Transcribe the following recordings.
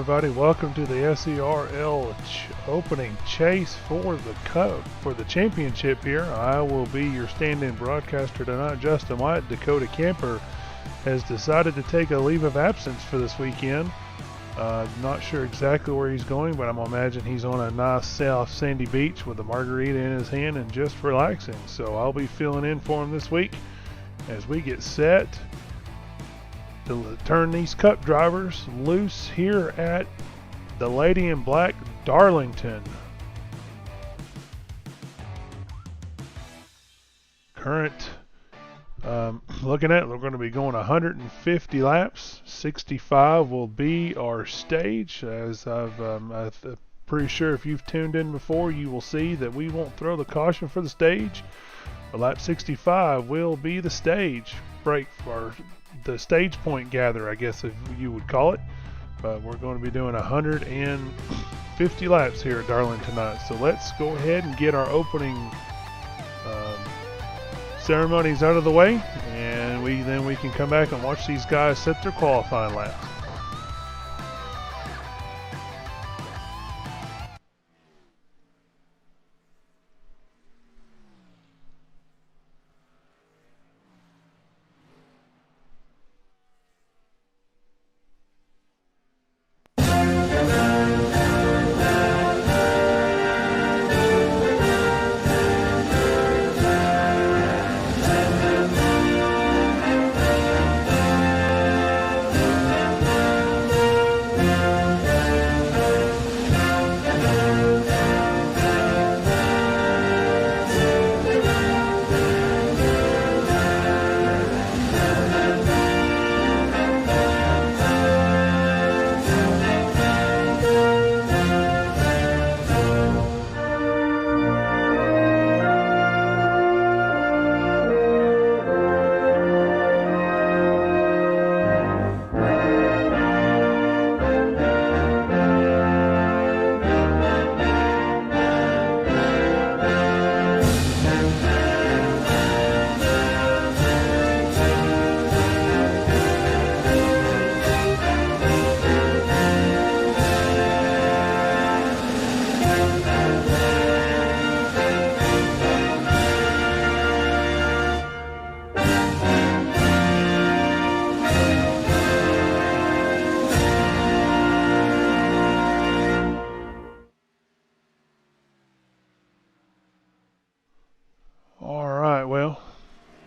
everybody. Welcome to the SERL opening chase for the Cup, for the championship here. I will be your stand-in broadcaster tonight. Justin White, Dakota Camper, has decided to take a leave of absence for this weekend. Not sure exactly where he's going, but I'm going to imagine he's on a nice south sandy beach with a margarita in his hand and just relaxing. So I'll be filling in for him this week as we get set to turn these Cup drivers loose here at the Lady in Black Darlington. Current, looking at it, we're going to be going 150 laps. 65 will be our stage. As I'm pretty sure if you've tuned in before, you will see that we won't throw the caution for the stage. But lap 65 will be the stage break for the stage point gather, I guess if you would call it. But we're going to be doing 150 laps here at Darlington tonight. So let's go ahead and get our opening ceremonies out of the way, and then we can come back and watch these guys set their qualifying laps.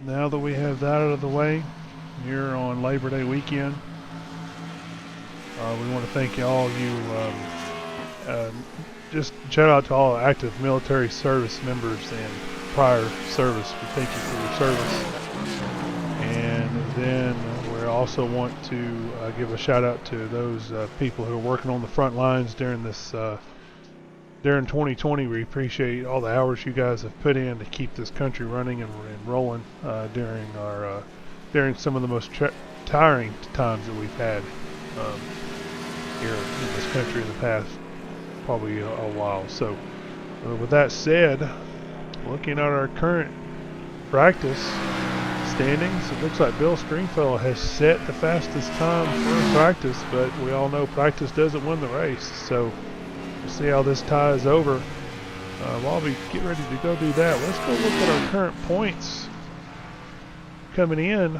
Now that we have that out of the way here on Labor Day weekend, we want to thank all you, just shout out to all active military service members and prior service. We thank you for your service. And then we also want to give a shout out to those people who are working on the front lines during this during 2020. We appreciate all the hours you guys have put in to keep this country running and rolling during some of the most tiring times that we've had here in this country in the past probably a while. So with that said, looking at our current practice standings, it looks like Bill Stringfellow has set the fastest time for practice, but we all know practice doesn't win the race. So we'll see how this ties over. While we get ready to go do that, let's go look at our current points coming in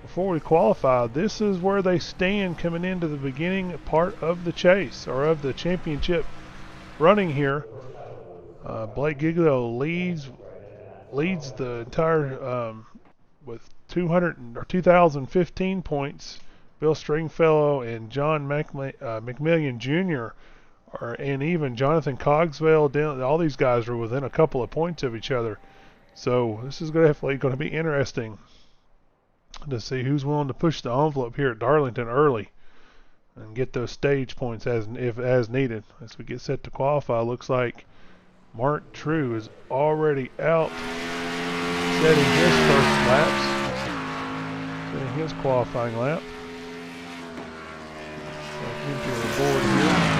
before we qualify. This is where they stand coming into the beginning part of the chase, or of the championship running here. Blake Giglio leads the entire with 2,015 points. Bill Stringfellow and John Mcmillan Jr. And even Jonathan Cogswell, all these guys are within a couple of points of each other. So this is definitely going to be interesting to see who's willing to push the envelope here at Darlington early and get those stage points as needed. As we get set to qualify, looks like Mark True is already out setting his first laps, setting his qualifying lap. So into the board here.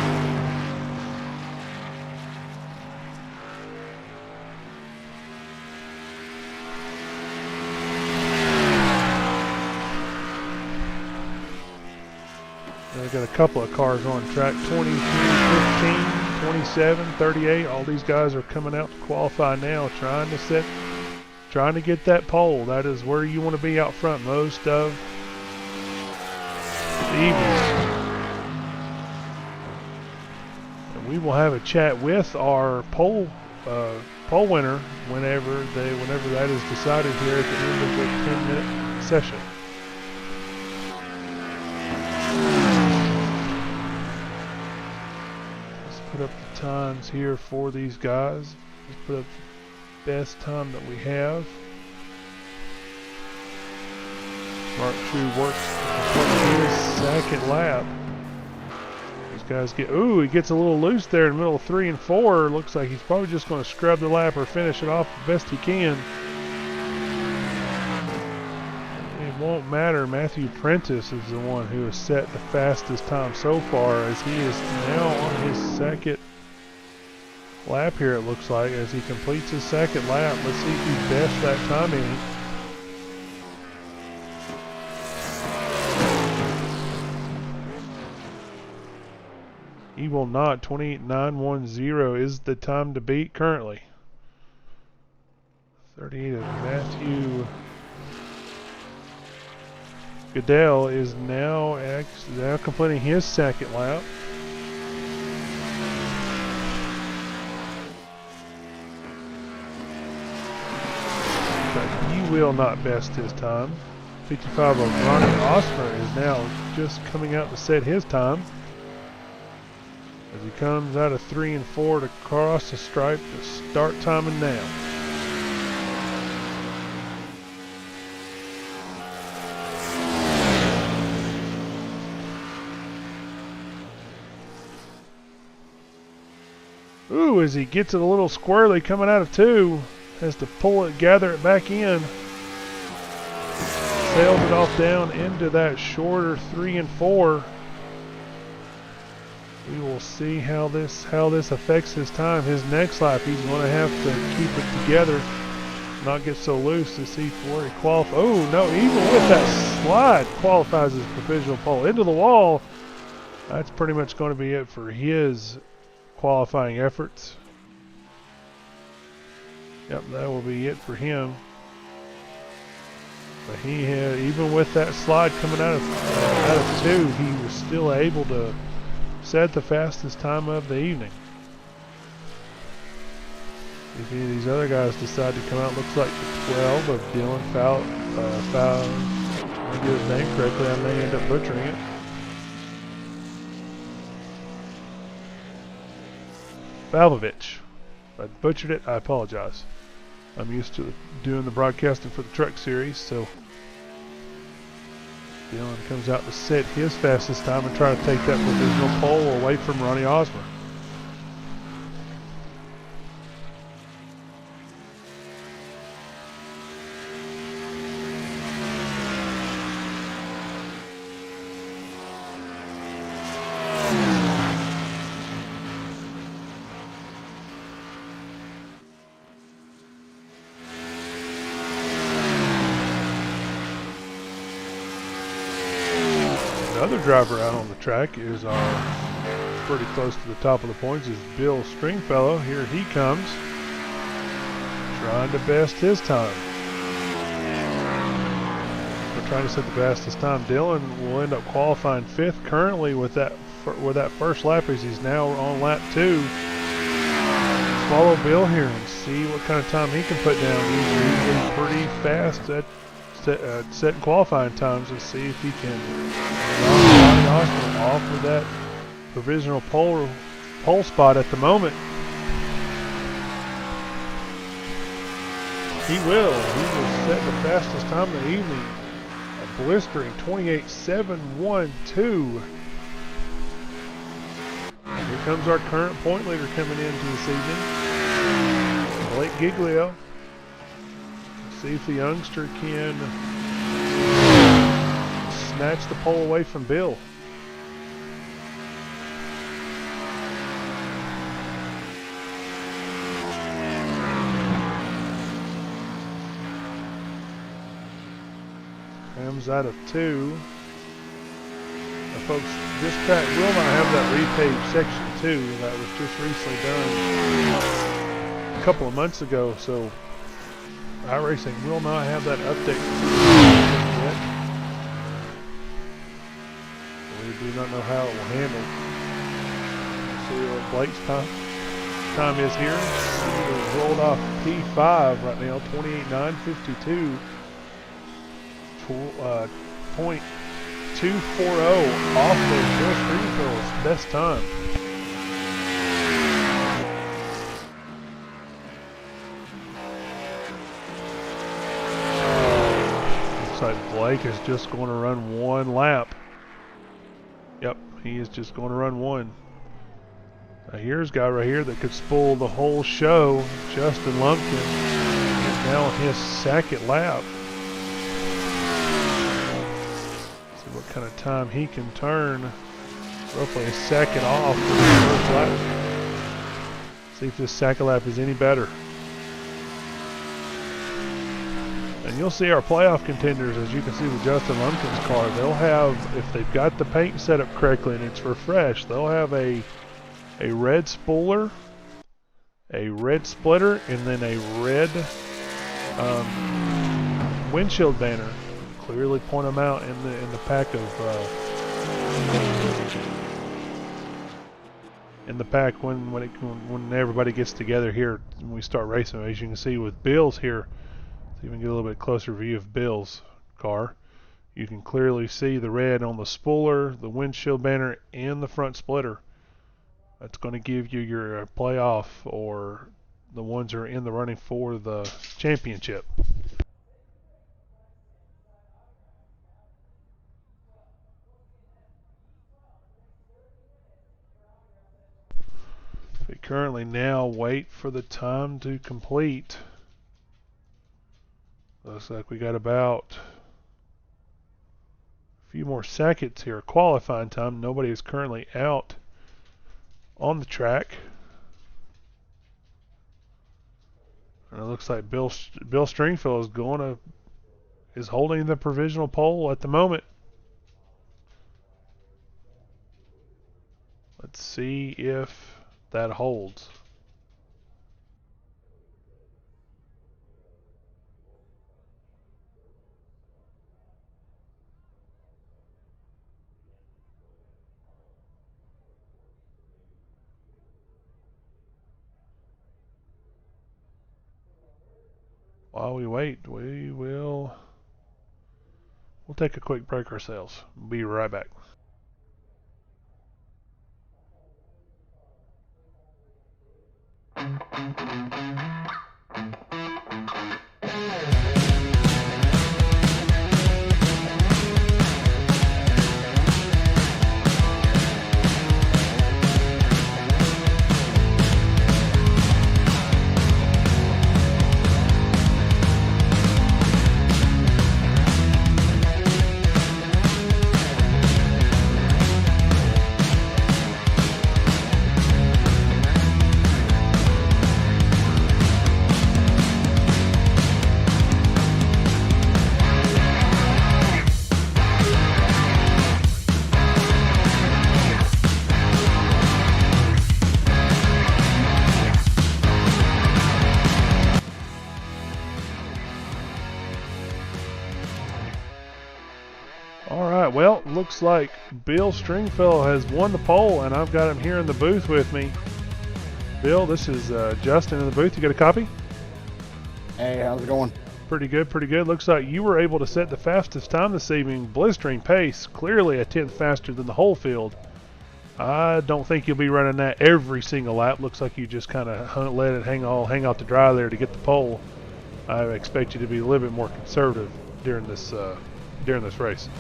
got a couple of cars on track. 23, 15, 27, 38. All these guys are coming out to qualify now, trying to get that pole. That is where you want to be out front most of the evening. And we will have a chat with our pole winner whenever that is decided here at the end of the 10-minute session. Let's put up the times here for these guys. Let's put up the best time that we have. Mark True works his second lap. These guys he gets a little loose there in the middle of 3 and 4. Looks like he's probably just going to scrub the lap or finish it off the best he can. It won't matter. Matthew Prentice is the one who has set the fastest time so far, as he is now on his second lap here, it looks like, as he completes his second lap. Let's see if he bests that time in. He will not. 28.910 is the time to beat currently. 38 of Matthew Goodell is now completing his second lap. But he will not best his time. 55 of Ronnie Osmer is now just coming out to set his time, as he comes out of 3 and 4 to cross the stripe to start timing now. Ooh, as he gets it a little squirrely coming out of 2, has to pull it, gather it back in. Sails it off down into that shorter 3 and 4. We will see how this affects his time. His next lap, he's going to have to keep it together, not get so loose to see where he qualifies. Oh no! Even with that slide, qualifies his provisional pole into the wall. That's pretty much going to be it for his qualifying efforts. Yep, that will be it for him. But he had, even with that slide coming out of 2, he was still able to set the fastest time of the evening. If any of these other guys decide to come out, looks like the 12 of Dylan Fowl. I get his name correctly, I may end up butchering it. Valvovich. If I butchered it, I apologize. I'm used to doing the broadcasting for the truck series, so Dylan comes out to set his fastest time and try to take that provisional pole away from Ronnie Osmer. Another driver out on the track is pretty close to the top of the points, is Bill Stringfellow. Here he comes, trying to best his time. We're trying to set the fastest time. Dylan will end up qualifying 5th currently with that first lap, as he's now on lap 2. Let's follow Bill here and see what kind of time he can put down. He's usually pretty fast at setting qualifying times. Let's see if he can knock Oscar off with that provisional pole spot at the moment. He will set the fastest time of the evening, a blistering 28.712. Here comes our current point leader coming into the season, Blake Giglio. See if the youngster can snatch the pole away from Bill. Comes out of 2. A folks, this track will not have that repaved section 2 that was just recently done a couple of months ago, so iRacing will not have that update yet. We do not know how it will handle. See what Blake's time is here. He's rolled off P5 right now, 28.952. .240 off of Bill Stringfield's best time. Looks like Blake is just going to run one lap. Yep, he is just going to run one. Now here's a guy right here that could spoil the whole show. Justin Lumpkin is now on his second lap. See what kind of time he can turn. Roughly a second off the first lap. See if this second lap is any better. And you'll see our playoff contenders, as you can see with Justin Lumpkin's car, they'll have, if they've got the paint set up correctly and it's refreshed, they'll have a red spoiler, a red splitter, and then a red windshield banner. Clearly point them out in the pack of when everybody gets together here when we start racing. As you can see with Bill's here, so you can get a little bit closer view of Bill's car. You can clearly see the red on the spoiler, the windshield banner, and the front splitter. That's going to give you your playoff or the ones who are in the running for the championship. We currently now wait for the time to complete. Looks like we got about a few more seconds here. Qualifying time. Nobody is currently out on the track. And it looks like Bill Stringfield is holding the provisional pole at the moment. Let's see if that holds. While we wait, we'll take a quick break ourselves. We'll be right back. Well, looks like Bill Stringfellow has won the pole, and I've got him here in the booth with me. Bill, this is Justin in the booth. You got a copy? Hey, how's it going? Pretty good, pretty good. Looks like you were able to set the fastest time this evening, blistering pace, clearly a tenth faster than the whole field. I don't think you'll be running that every single lap. Looks like you just kind of let it hang out to dry there to get the pole. I expect you to be a little bit more conservative during this race.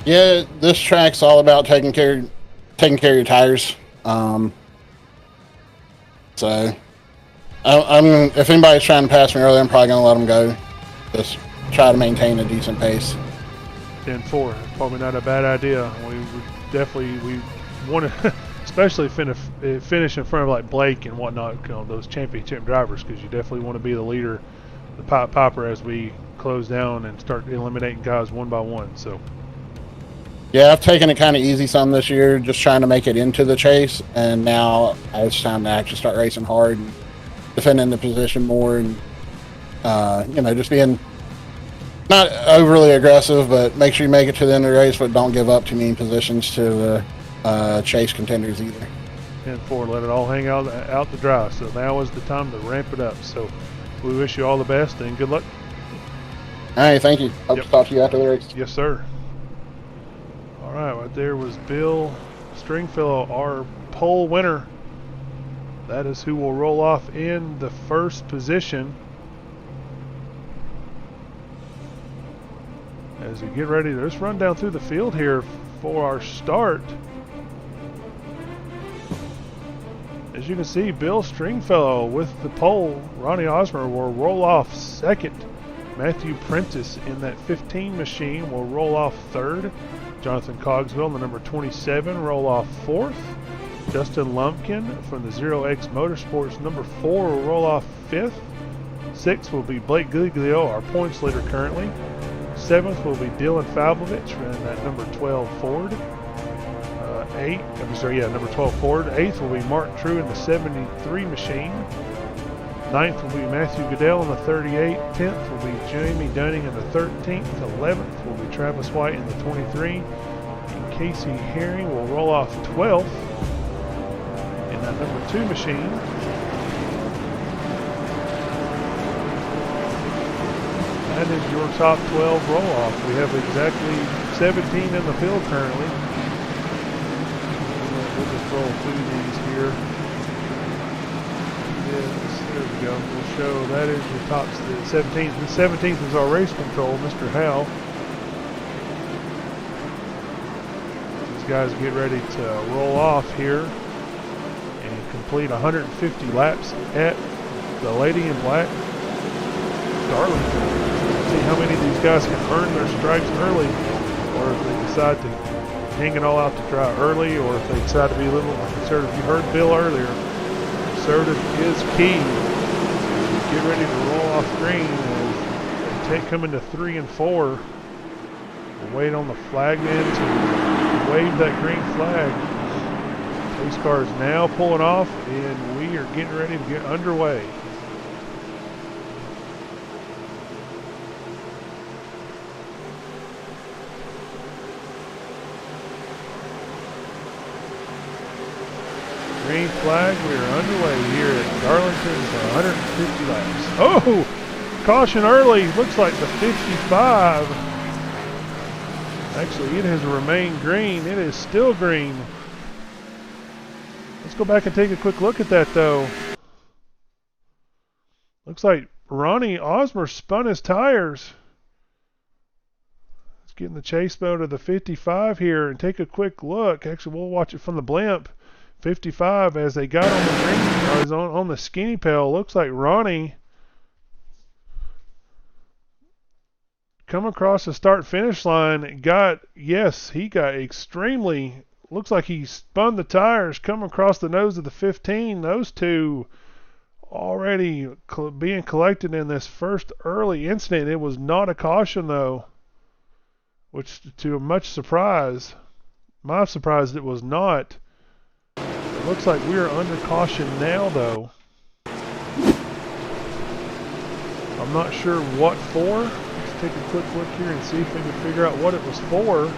Yeah, this track's all about taking care of your tires. So, if anybody's trying to pass me early, I'm probably gonna let them go. Just try to maintain a decent pace. 10-4, probably not a bad idea. We want to, especially finish in front of like Blake and whatnot, those championship drivers, because you definitely want to be the leader, the popper as we close down and start eliminating guys one by one. So. Yeah, I've taken it kind of easy some this year, just trying to make it into the chase, and now it's time to actually start racing hard and defending the position more, and just being not overly aggressive, but make sure you make it to the end of the race, but don't give up too many positions to the chase contenders either. 10-4, let it all hang out to dry. So now is the time to ramp it up. So we wish you all the best and good luck. All right, thank you. Hope to talk to you after the race. Yes, sir. All right there was Bill Stringfellow, our pole winner. That is who will roll off in the first position. As we get ready to just run down through the field here for our start. As you can see, Bill Stringfellow with the pole. Ronnie Osmer will roll off second. Matthew Prentice in that 15 machine will roll off third. Jonathan Cogswell in the number 27 roll off fourth. Justin Lumpkin from the 0X Motorsports number 4 will roll off fifth. Sixth will be Blake Giglio, our points leader currently. Seventh will be Dylan Favlovich in that number 12 Ford. Number 12 Ford. Eighth will be Mark True in the 73 machine. Ninth will be Matthew Goodell in the 38. 10th will be Jamie Dunning in the 13th. 11th will be Travis White in the 23. And Casey Herring will roll off 12th in that number 2 machine. That is your top 12 roll-off. We have exactly 17 in the field currently. We'll just roll through these here. Yes, there we go. We'll show that is your top 17th. The 17th is our race control, Mr. Howe. These guys get ready to roll off here and complete 150 laps at the Lady in Black Darlington. See how many of these guys can earn their stripes early, or if they decide to hang it all out to dry early, or if they decide to be a little more conservative. You heard Bill earlier. Conservative is key. Get ready to roll off green as they come into 3 and 4. We'll wait on the flagmen to wave that green flag. Police car is now pulling off, and we are getting ready to get underway. Green flag, we are underway here at Darlington for 150 laps. Oh! Caution early, looks like the 55. Actually, it has remained green. It is still green. Let's go back and take a quick look at that though. Looks like Ronnie Osmer spun his tires. Let's get in the chase mode of the 55 here and take a quick look. Actually, we'll watch it from the blimp. 55 as they got on the green, on the skinny pail. Looks like Ronnie come across the start finish line. He got extremely, looks like he spun the tires, come across the nose of the 15. Those two already being collected in this first early incident. It was not a caution though, which to a much surprise, my surprise, it was not. Looks like we are under caution now though. I'm not sure what for. Let's take a quick look here and see if we can figure out what it was for.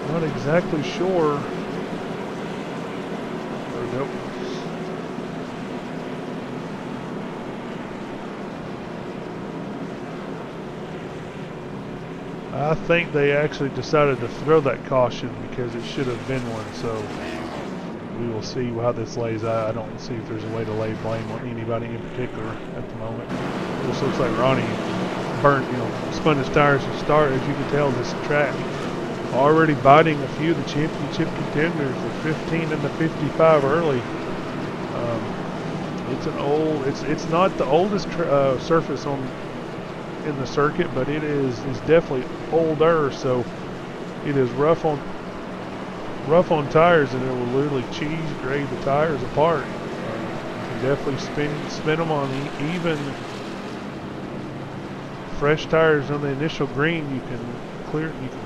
Not exactly sure. There we go. I think they actually decided to throw that caution because it should have been one. So we will see how this lays out. I don't see if there's a way to lay blame on anybody in particular at the moment. It just looks like Ronnie spun his tires to start. As you can tell, this track already biting a few of the championship contenders, the 15 and the 55 early. It's an old. It's not the oldest surface in the circuit, but it's definitely older. So it is rough on tires, and it will literally cheese grade the tires apart. You can definitely spin them on even fresh tires on the initial green. You can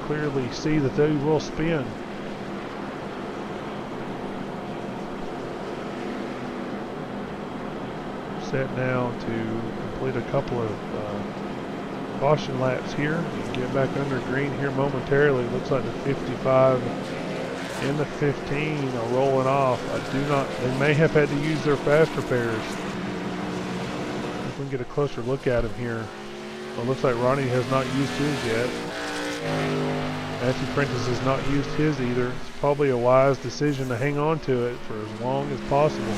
clearly see that they will spin. Set now to complete a couple of caution laps here and get back under green here momentarily. Looks like the 55 and the 15 are rolling off. They may have had to use their fast repairs. If we can get a closer look at him here. Well, it looks like Ronnie has not used his yet. Matthew Prentice has not used his either. It's probably a wise decision to hang on to it for as long as possible.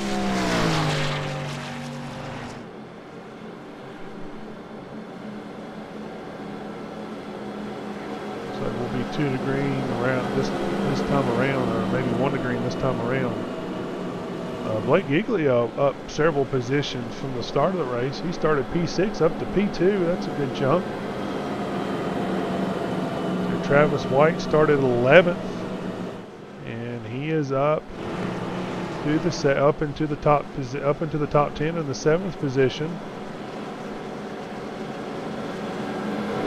So we'll be 2 to green around this time around, or maybe 1 to green this time around. Blake Giglio up several positions from the start of the race. He started P6 up to P2. That's a good jump. So Travis White started 11th, and he is up to up into the top 10 in the 7th position.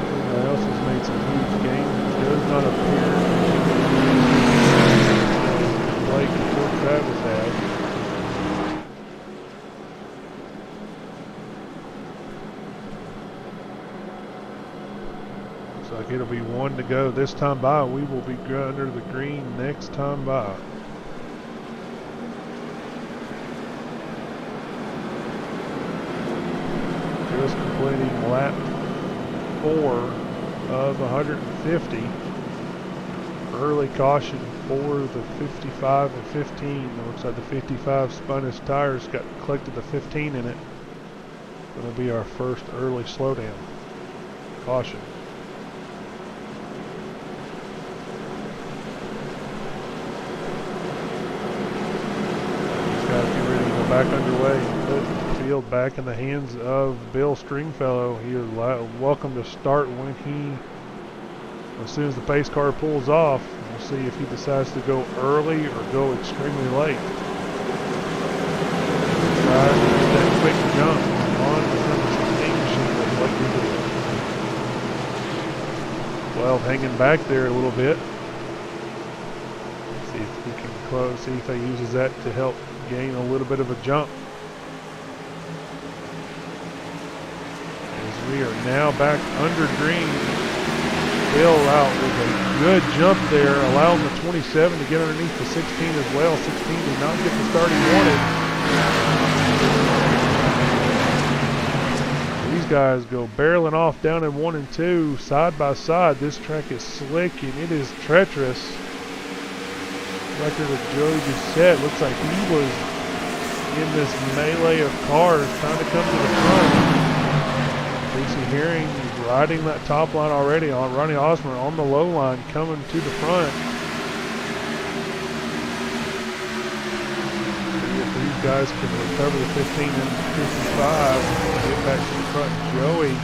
Everyone else has made some huge gains. It does not appear Blake before Travis has. Like it'll be 1 to go this time by. We will be under the green next time by. Just completing lap 4 of 150. Early caution for the 55 and 15. It looks like the 55 spun his tires, collected the 15 in it. It'll be our first early slowdown. Caution. Back underway and put the field back in the hands of Bill Stringfellow. He is welcome to start as soon as the pace car pulls off. We'll see if he decides to go early or go extremely late. That quick jump on the number 16 machine. 12 hanging back there a little bit. See if he can close, see if he uses that to help gain a little bit of a jump. As we are now back under green. Bill out with a good jump there, allowing the 27 to get underneath the 16 as well. 16 did not get the start he wanted. These guys go barreling off down in 1 and 2, side by side. This track is slick and it is treacherous. Like that Joey just said, looks like he was in this melee of cars trying to come to the front. Casey Herring riding that top line already on Ronnie Osmer on the low line coming to the front. See if these guys can recover the 15 and 55 and get back to the front. Joey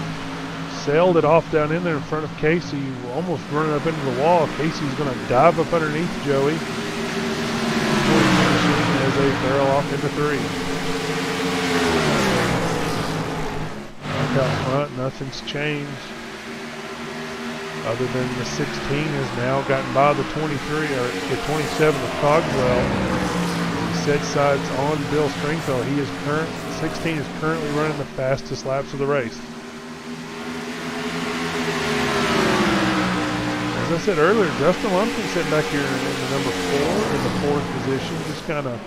sailed it off down in there in front of Casey, almost running up into the wall. Casey's going to dive up underneath Joey as they barrel off into 3. Back out front, nothing's changed other than the 16 has now gotten by the 23 or the 27 of Cogswell. He set sights on Bill Stringfellow. 16 is currently running the fastest laps of the race. As I said earlier, Justin Lumpkin sitting back here in the number 4 in the 4th position, just kind of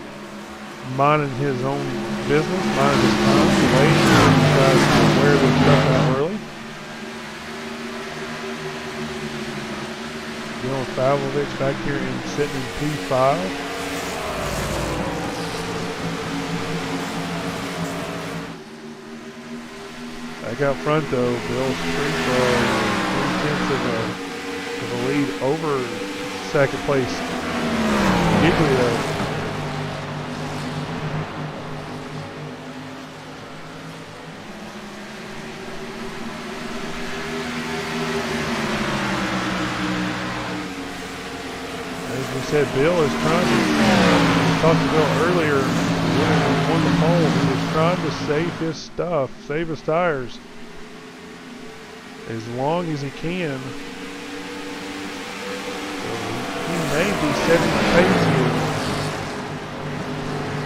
minding his own business, minding his time, waiting for these guys to wear their stuff out early. Dylan Pavlovich back here sitting in P5. Back out front though, Bill Stringfellow, 3/10 of a lead over second place Giglio. we said Bill is trying to, we talked to Bill earlier when he won the pole, he was trying to save his stuff, save his tires as long as he can. So he may be setting the pace here.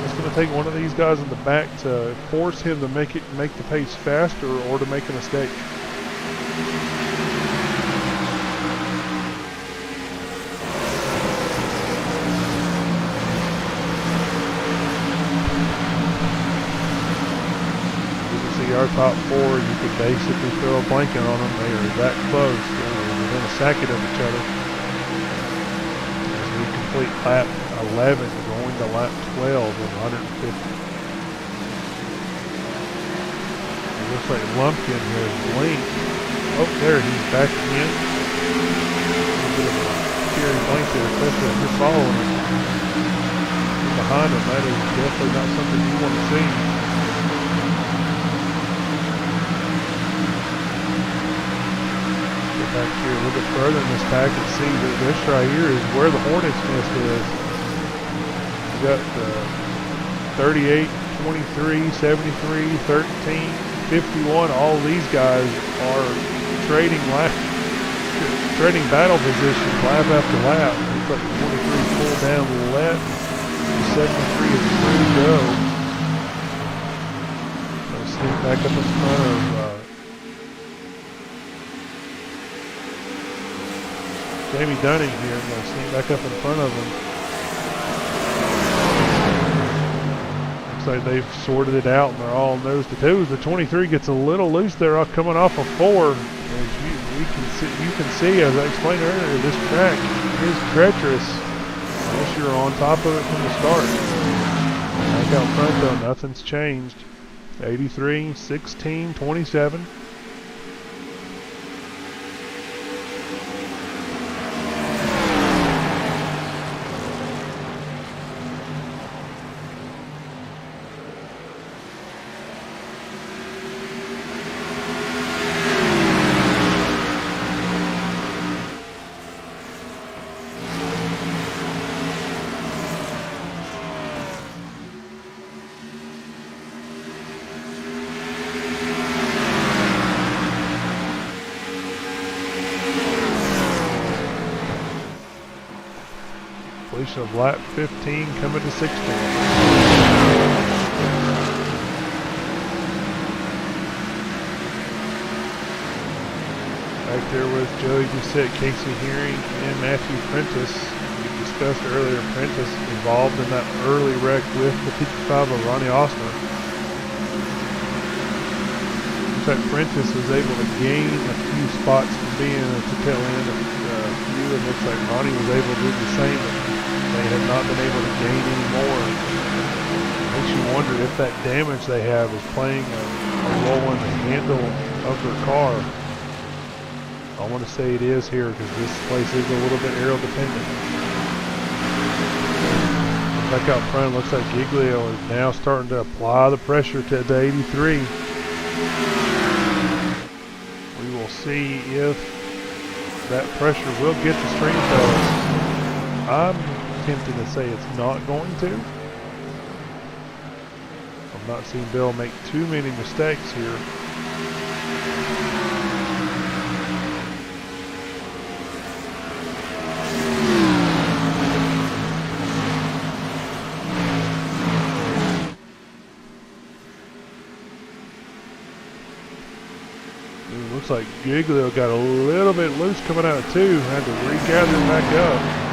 It's going to take one of these guys in the back to force him to make the pace faster or to make a mistake. Our top four, you could basically throw a blanket on them. They are that close. They're within a second of each other. As we complete lap 11, going to lap 12 of 150. It looks like Lumpkin has blinked. Oh, there, he's back again. A little bit of a scary blink there, especially if you're following him. From behind him, that is definitely not something you want to see. Back here a little bit further in this pack and see that this right here is where the Hornets nest is. We got 38, 23, 73, 13, 51. All these guys are trading battle positions lap after lap. Looks like 23 pull down to the left. 73 is free to go. Gonna sneak back up in front of Jamie Dunning here. I'm going to sneak back up in front of him. Looks like they've sorted it out and they're all nose to toes. The 23 gets a little loose there coming off of 4. As you can see, as I explained earlier, this track is treacherous unless you're on top of it from the start. Back out front though, nothing's changed. 83, 16, 27. Of lap 15 coming to 16. Back there with Joey Doucette, Casey Herring, and Matthew Prentice. We discussed earlier Prentice involved in that early wreck with the 55 of Ronnie Osner. In fact, Prentice was able to gain a few spots from being at the tail end of a few. It looks like Ronnie was able to do the same. They have not been able to gain any more. It makes you wonder if that damage they have is playing a role in the handle of their car. I want to say it is here because this place is a little bit aero dependent. Back out front, looks like Giglio is now starting to apply the pressure to the 83. We will see if that pressure will get the string fellas. I'm tempted to say it's not going to. I'm not seeing Bill make too many mistakes here. It looks like Giglio got a little bit loose coming out of 2, had to regather it back up.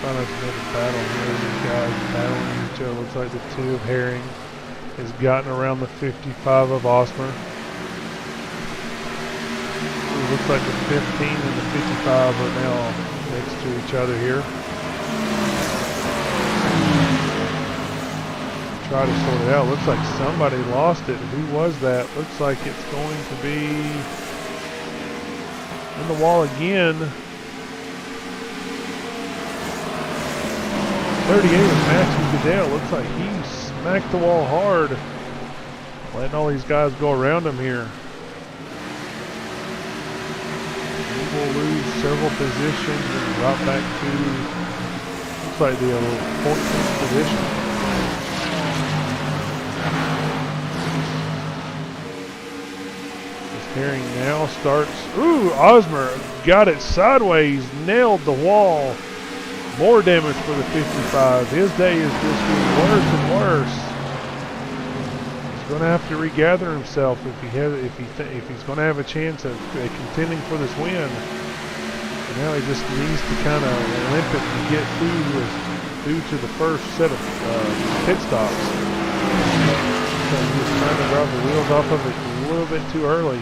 Find us another battle here. These guys battling each other. Looks like the 2 of Herring has gotten around the 55 of Osmer. looks like the 15 and the 55 are now next to each other here. Try to sort it out. Looks like somebody lost it. Who was that? Looks like it's going to be in the wall again. 38 of Matthew Goodell. Looks like he smacked the wall hard. Letting all these guys go around him here. He will lose several positions and drop back to, looks like the 14th position. This herring now starts, ooh, Osmer got it sideways, nailed the wall. More damage for the 55. His day is just getting worse and worse. He's going to have to regather himself if he's going to have a chance at contending for this win. And now he just needs to kind of limp it and get through to the first set of pit stops. So he's trying to drop the wheels off of it a little bit too early.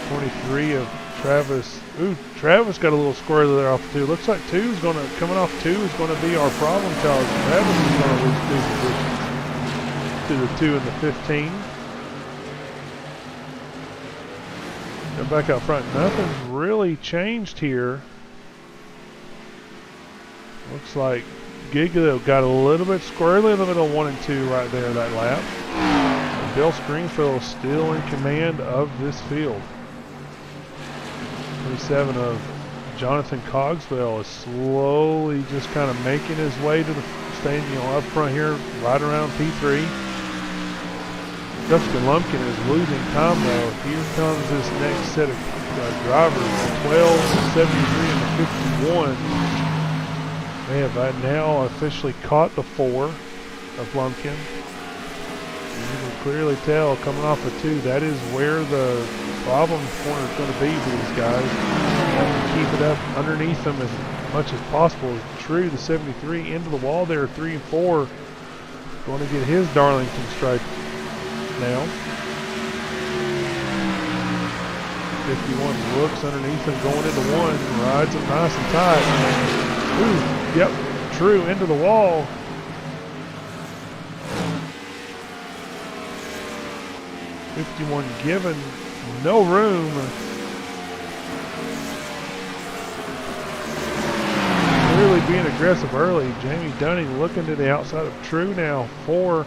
23 of Travis. Ooh, Travis got a little squirrely there off two. Looks like coming off two is going to be our problem child. Travis is going to lose 2 positions to the 2 and the 15. Go back out front. Nothing's really changed here. Looks like Giglio got a little bit squirrely in the middle of 1 and 2 right there that lap. And Bill Stringfield is still in command of this field. 27 of Jonathan Cogswell is slowly just kind of making his way to the staying, up front here, right around P3. Jessica Lumpkin is losing time though. Here comes this next set of drivers, the 12, the 73, and the 51. They have now officially caught the 4 of Lumpkin. You can clearly tell coming off of 2, that is where the problem corner is going to be for these guys. Have to keep it up underneath them as much as possible. True, the 73 into the wall there, 3 and 4. Going to get his Darlington stripe now. 51 looks underneath him going into 1, rides him nice and tight. Ooh, yep, True into the wall. '51 given no room. Really being aggressive early. Jamie Dunning looking to the outside of True now for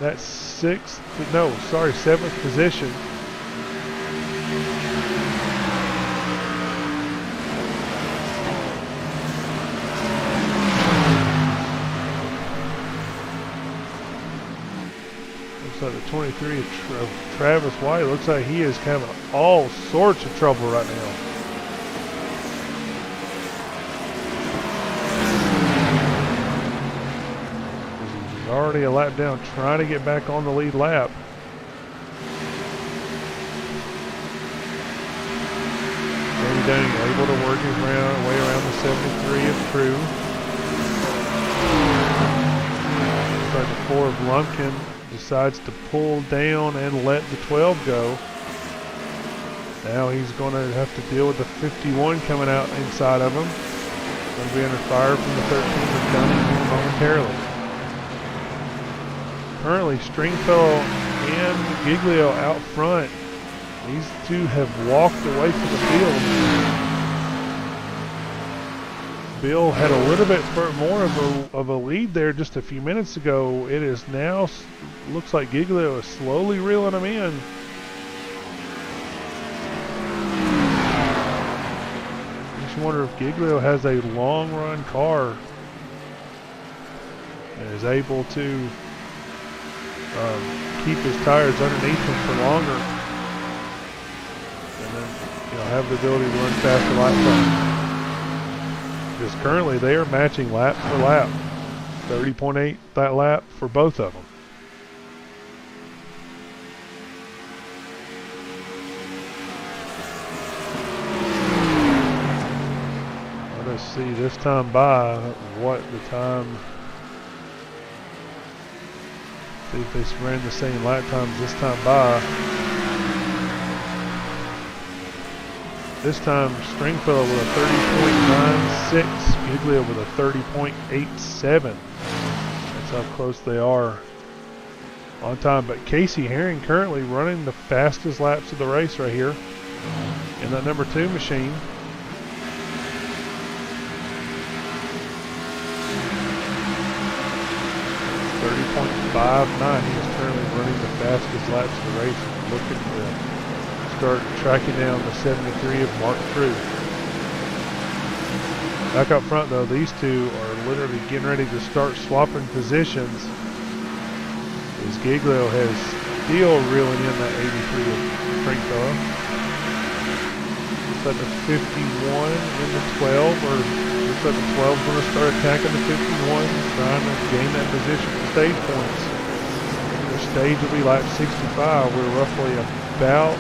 that 7th position. Looks like the 23 of Travis White. Looks like he is having all sorts of trouble right now. He's already a lap down, trying to get back on the lead lap. Jamie Dunning able to work his way around the 73 of True. Looks like the 4 of Lumpkin decides to pull down and let the 12 go. Now he's going to have to deal with the 51 coming out inside of him. Going to be under fire from the 13 of Dunning momentarily. Currently, Stringfellow and Giglio out front. These two have walked away from the field. Bill had a little bit more of a lead there just a few minutes ago. It is now, looks like Giglio is slowly reeling him in. Just wonder if Giglio has a long run car and is able to keep his tires underneath him for longer, and then have the ability to run faster lap time. Because currently they are matching lap for lap. 30.8 that lap for both of them. Let us see this time by what the time. See if they ran the same lap times this time by. This time Stringfellow with a 30.96, Giglio with a 30.87. That's how close they are on time. But Casey Herring currently running the fastest laps of the race right here in that number 2 machine. .59. He is currently running the fastest laps of the race, and looking to start tracking down the 73 of Mark True. Back up front though, these two are literally getting ready to start swapping positions, as Giglio has still reeling in that 83 of Stringfellow. Looks like the 51 in the 12, or looks like the 12 is going to start attacking the 51, trying to gain that position for stage points. Their stage will be lap 65. We're roughly about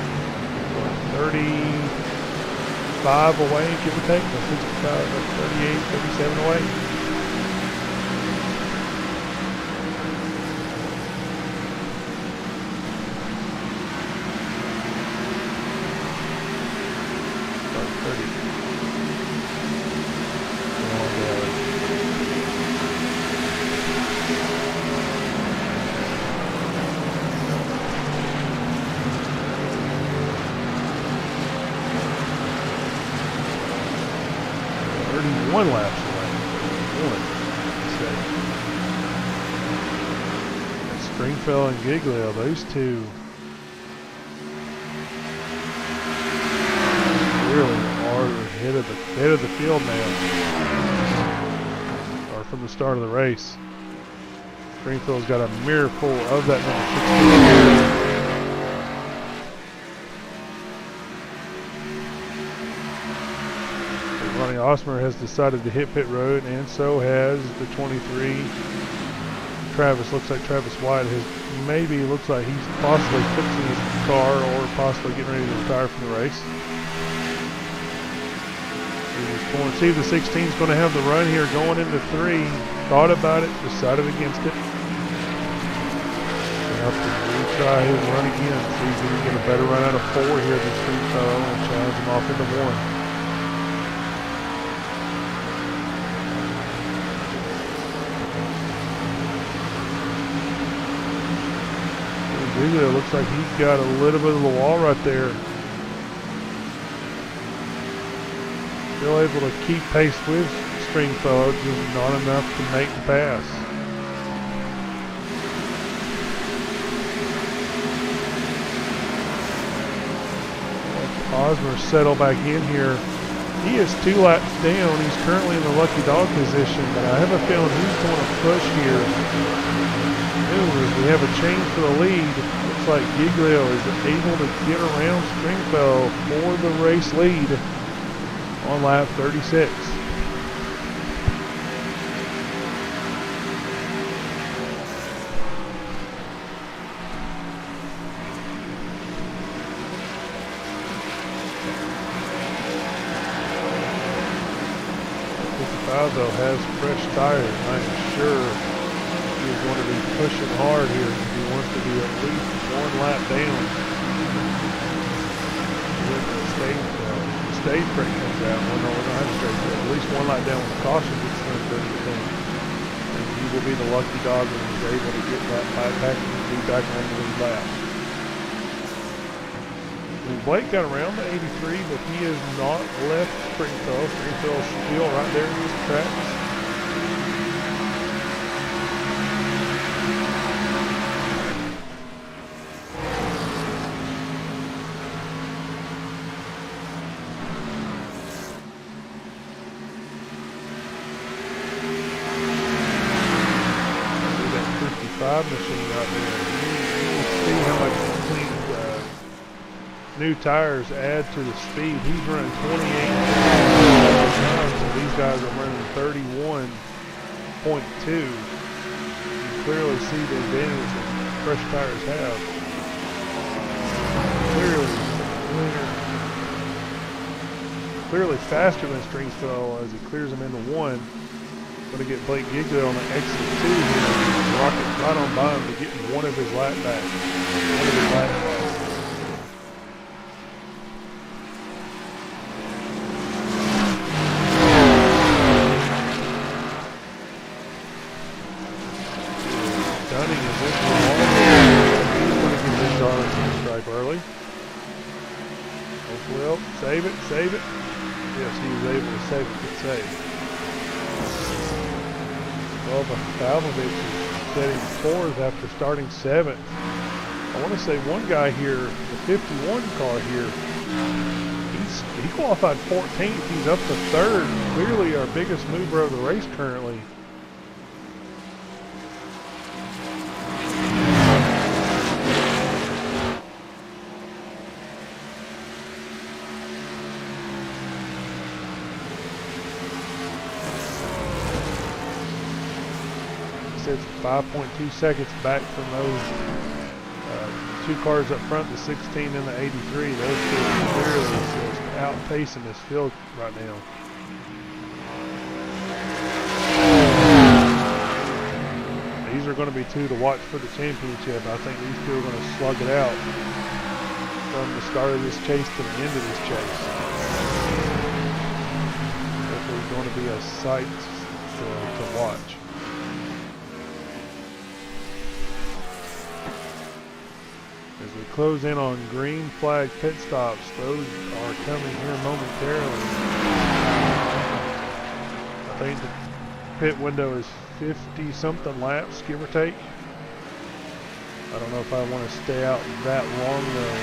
35 away, give or take. 65, 38, 37 away. One laps away. And Stringfellow and Giglio, those two really are ahead of the field now, or from the start of the race. Stringfellow's got a mirror full of that number 16. Ronnie Osmer has decided to hit pit road, and so has the 23. Travis, looks like Travis White has looks like he's possibly fixing his car or possibly getting ready to retire from the race. He's going to see if the 16 is going to have the run here going into 3. Thought about it, decided against it. Now to retry his run again, see if he can get a better run out of 4 here than Stringfellow and challenge him off into 1. Giglio looks like he's got a little bit of the wall right there. Still able to keep pace with Stringfellow, just not enough to make the pass. Osmer settle back in here. He is 2 laps down. He's currently in the lucky dog position, but I have a feeling he's going to push here. We have a change for the lead. Looks like Giglio is able to get around Stringfellow for the race lead on lap 36. Though has fresh tires. I'm sure he's going to be pushing hard here. He wants to be at least 1 lap down. When the stage break comes out, we're not have straight, but at least 1 lap down when the caution gets done. And he will be the lucky dog when he's able to get that back and be back on the lead lap. Blake got around the 83, but he has not left Stringfellow. Stringfellow's still right there in his tracks. See that 55 machine right there. You can see how much new tires add to the speed. He's running 28 so these guys are running 31.2. You clearly see the advantage that fresh tires have. Clearly faster than Stringfellow as he clears them into 1. Going to get Blake Giglio on the exit 2 here. Rocket right on by him to get 1 of his lap back. 1 of his lap back. running in this one all the way. He's going to get his Darlington stripe early. Hopefully, oh, save it, save it. Yes, he was able to save it, good save. Well, Pavlovich is setting fourth after starting seventh. I want to say one guy here, the 51 car here, he qualified 14th. He's up to third. Clearly our biggest mover of the race currently. It's 5.2 seconds back from those two cars up front, the 16 and the 83. Those two are clearly just outpacing this field right now. These are going to be two to watch for the championship. I think these two are going to slug it out from the start of this chase to the end of this chase. Definitely going to be a sight to watch. As we close in on green flag pit stops, those are coming here momentarily. I think the pit window is 50 something laps, give or take. I don't know if I want to stay out that long though,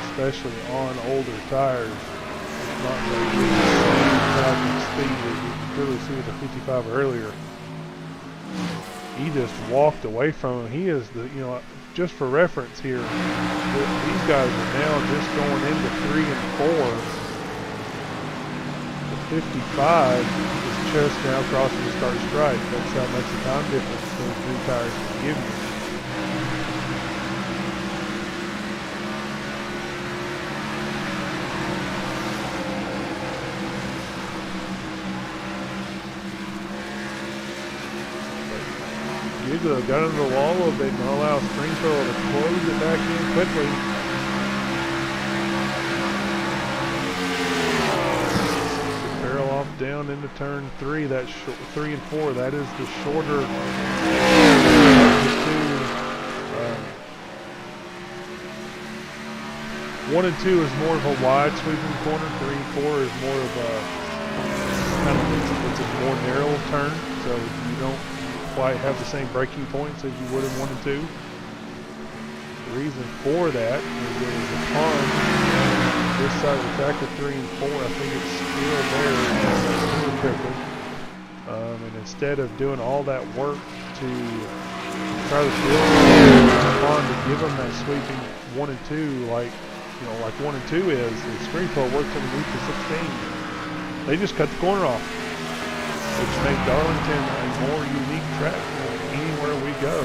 especially on older tires. It's not going to be the same speed as you could clearly see with the 55 earlier. He just walked away from him. He is the, you know, just for reference here, these guys are now just going into 3 and 4. The 55 is just now crossing the start stripe. That's how much the time difference those three tires can give you. Giglio got into the wall a little bit and allow Springfield to close it back in quickly. Barrel off down into turn 3. That's 3 and 4. That is the shorter of the two. 1 and 2 is more of a wide sweeping corner. 3 and 4 is more of a kind of it's a more narrow turn, so you don't quite have the same braking points as you would in 1 and 2. The reason for that is there is a pond on this side of the track of 3 and 4. I think it's still there really quickly. And instead of doing all that work to try to build the pond to give them that sweeping 1 and 2, like 1 and 2 is Springfield works underneath the 16. They just cut the corner off, which made Darlington a more unique track anywhere we go.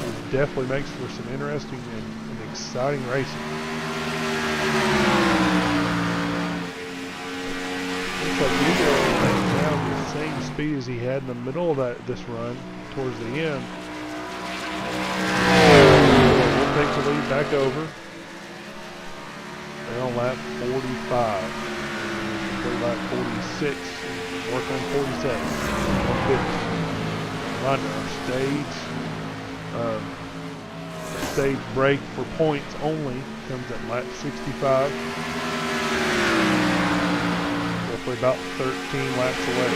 It definitely makes for some interesting and exciting racing. Looks like Hugo may have the same speed as he had in the middle of this run towards the end. We'll take the lead back over. They're on lap 45. Lap 46, work on 47, 150. Reminder, our stage break for points only comes at lap 65. Roughly about 13 laps away.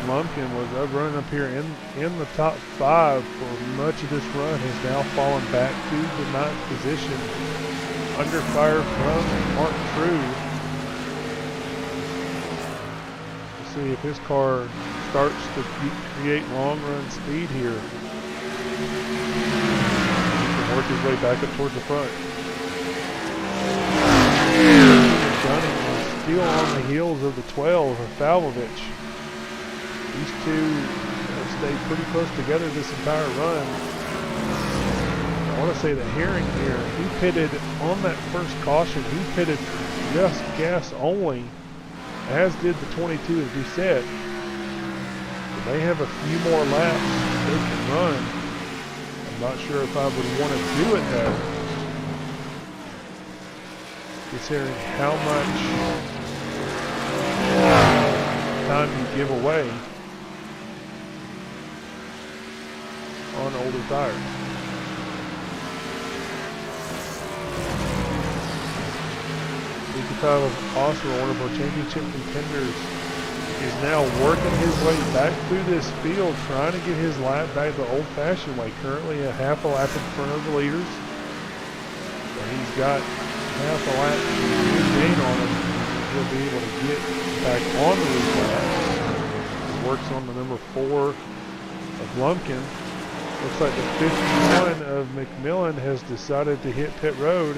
Lumpkin was running up here in the top 5 for much of this run, has now fallen back to the 9th position under fire from Mark True. We'll see if his car starts to create long run speed here. He can work his way back up towards the front. Gunning is still on the heels of the 12 of Pavlovich. These two have stayed pretty close together this entire run. want to say that Herring here, he pitted on that first caution. He pitted just gas only, as did the 22 as we said. So they have a few more laps they can run. I'm not sure if I would want to do it though, considering how much time you give away on older tires. Untitled Chapter, one of our championship contenders, is now working his way back through this field, trying to get his lap back the old-fashioned way. Currently a half a lap in front of the leaders. So he's got half a lap gain on him. He'll be able to get back on the lead lap. He works on the number 4 of Lumpkin. Looks like the 51 of Mcmillan has decided to hit pit road.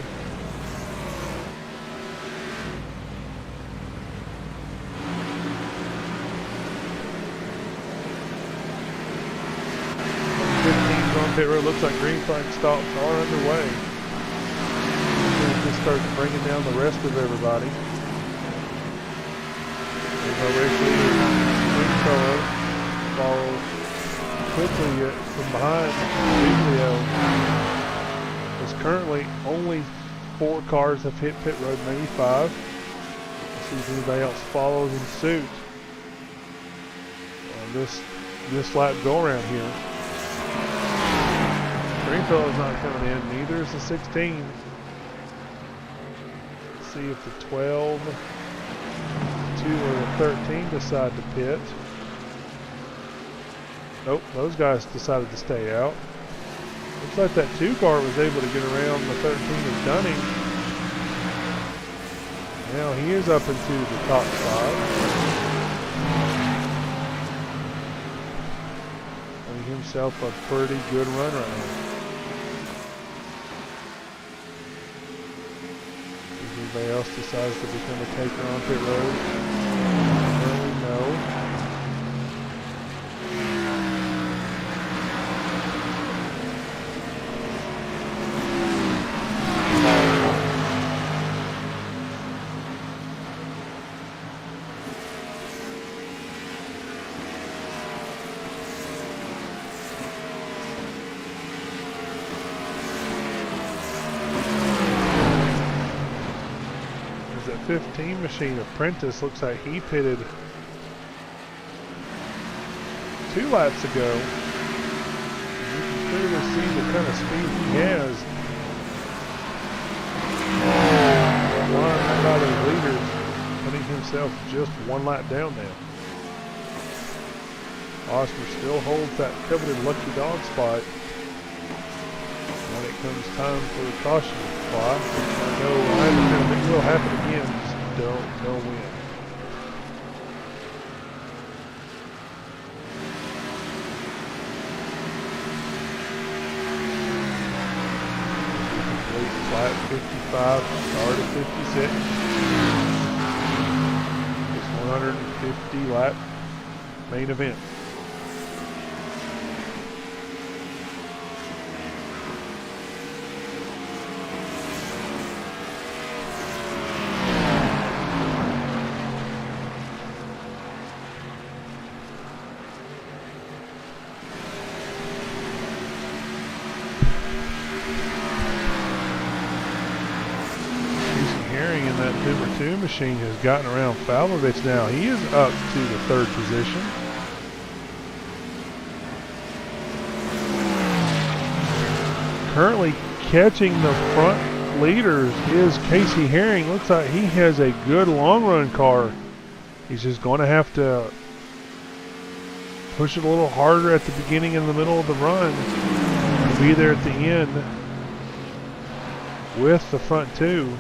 Pit road. Looks like green flag stops are underway. This starts bringing down the rest of everybody. There's our race leader, Stringfellow, follows quickly from behind Biglio. There's currently only 4 cars have hit pit road, maybe 5. Let's see if anybody else follows in suit on this lap go around here. Greenfellow's not coming in, neither is the 16. Let's see if the 12, 2, or the 13 decide to pit. Nope, those guys decided to stay out. Looks like that 2 car was able to get around the 13 of Dunning. Now he is up into the top 5. Having himself a pretty good run right now. Anybody else decides to become a taker on pit road? Apparently no. That 15 machine apprentice looks like he pitted 2 laps ago. You can clearly see the kind of speed he has. Flying right by those leaders, putting himself just 1 lap down now. Oscar still holds that coveted lucky dog spot when it comes time for the caution to fly. I know it will happen again, just don't know when. Complete flat 55, start at 56. This 150 lap main event. In that number 2 machine has gotten around Falmovich now. He is up to the 3rd position. Currently catching the front leaders is Casey Herring. Looks like he has a good long run car. He's just going to have to push it a little harder at the beginning and the middle of the run to be there at the end with the front 2.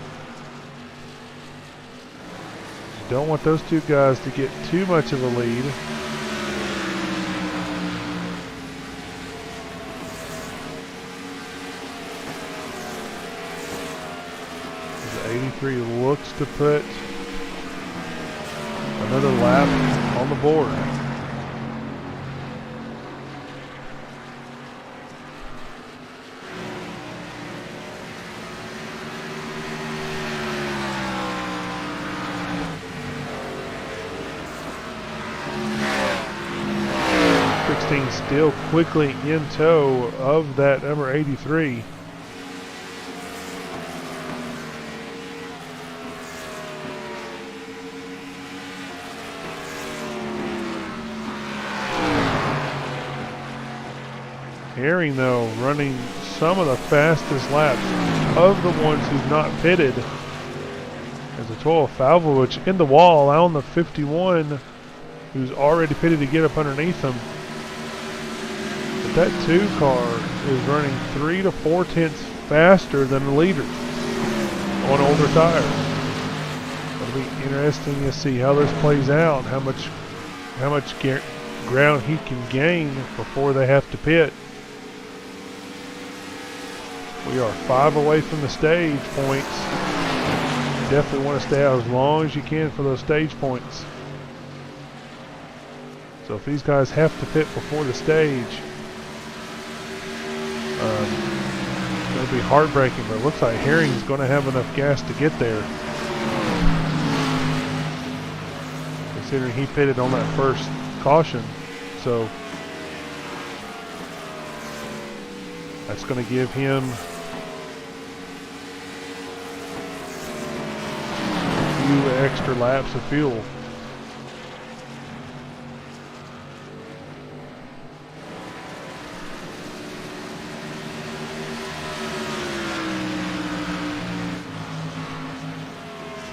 Don't want those 2 guys to get too much of a lead. The 83 looks to put another lap on the board. 16 still quickly in tow of that number 83. Herring, though, running some of the fastest laps of the ones who've not pitted. There's a 12 Falvovich in the wall, allowing the 51 who's already pitted to get up underneath him. But that 2 car is running 3 to 4 tenths faster than the leader on older tires. It'll be interesting to see how this plays out, how much ground he can gain before they have to pit. We are 5 away from the stage points. You definitely want to stay out as long as you can for those stage points. So if these guys have to pit before the stage, it'll be heartbreaking, but it looks like Herring's going to have enough gas to get there. Considering he pitted on that first caution, so that's going to give him a few extra laps of fuel.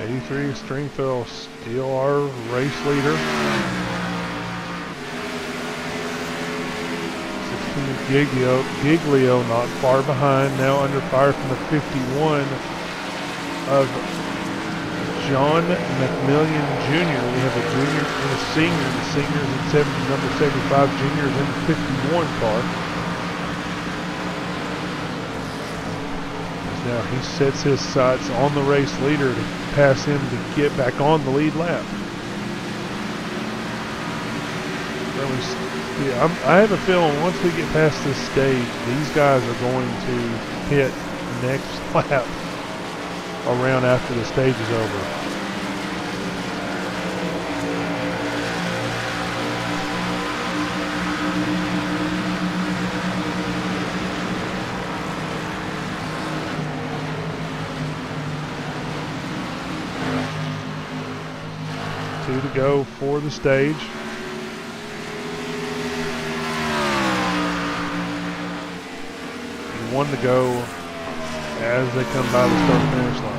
'83 Stringfellow still our race leader. 16 Giglio not far behind, now under fire from the 51 of John Mcmillan Jr. We have a junior and a senior. The senior's in number 75, junior's in the 51 car. Now he sets his sights on the race leader to pass him to get back on the lead lap. I have a feeling once we get past this stage, these guys are going to hit next lap around after the stage is over. Two to go for the stage. And 1 to go as they come by the start finish line.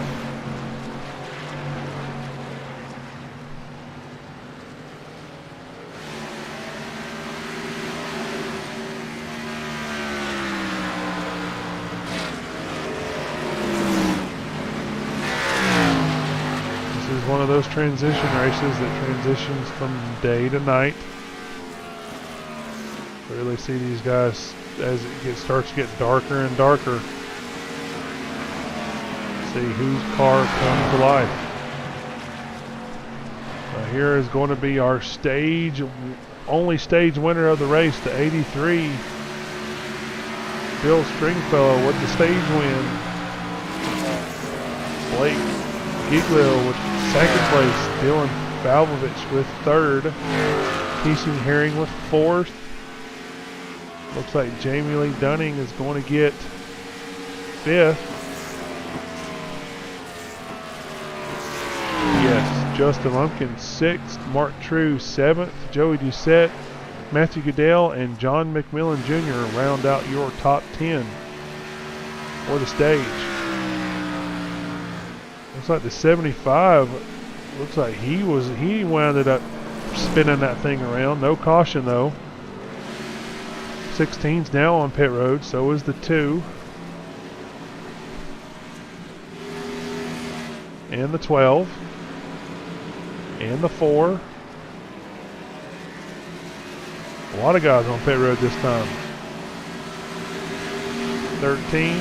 One of those transition races that transitions from day to night. Really see these guys as it starts to get darker and darker. See whose car comes to life. Here is going to be our only stage winner of the race, the 83 Bill Stringfellow with the stage win. Blake Giglio with second place, Dylan Falvovich with third, Keesing Herring with fourth. Looks like Jamie Lee Dunning is going to get fifth. Yes, Justin Lumpkin sixth, Mark True seventh, Joey Doucette, Matthew Goodell, and John Mcmillan Jr. round out your top 10 for the stage. Looks like the 75, looks like he wound up spinning that thing around. No caution though. 16's now on pit road, so is the 2. And the 12. And the 4. A lot of guys on pit road this time. 13.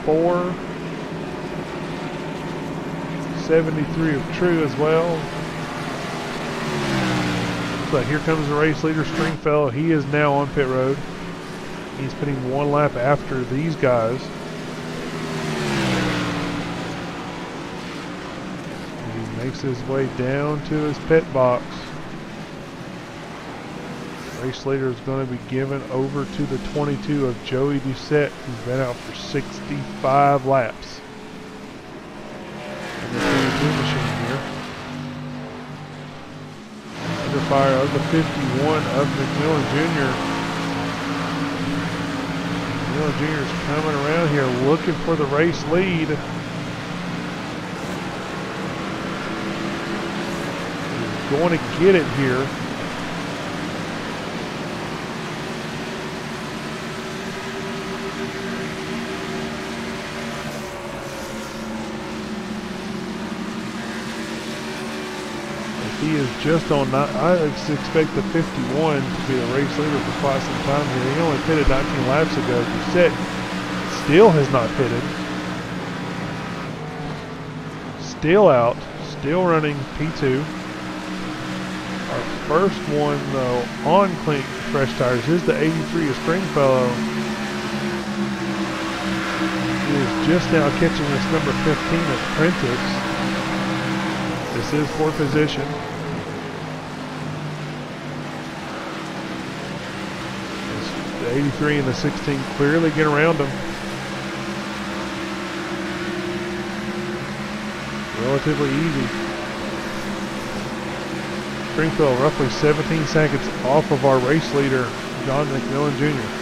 4, 73 of True as well. But here comes the race leader, Stringfellow. He is now on pit road. He's putting 1 lap after these guys. He makes his way down to his pit box. Race leader is going to be given over to the 22 of Joey Doucette, who's been out for 65 laps. And the 22 machine here. Under fire of the 51 of Mcmillan Jr. Mcmillan Jr. is coming around here looking for the race lead. He's going to get it here. He is just on, I expect the 51 to be the race leader for quite some time here. He only pitted 19 laps ago. Doucette still has not pitted. Still out, still running P2. Our first one though on clean fresh tires is the 83 of Stringfellow. He is just now catching this number 15 of Prentice. This is for position. The 83 and the 16 clearly get around him. Relatively easy. Stringfellow roughly 17 seconds off of our race leader, John Mcmillan Jr.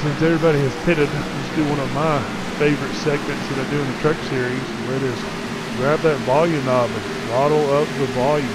Since everybody has pitted, let's do one of my favorite segments that I do in the truck series, where it is grab that volume knob and throttle up the volume.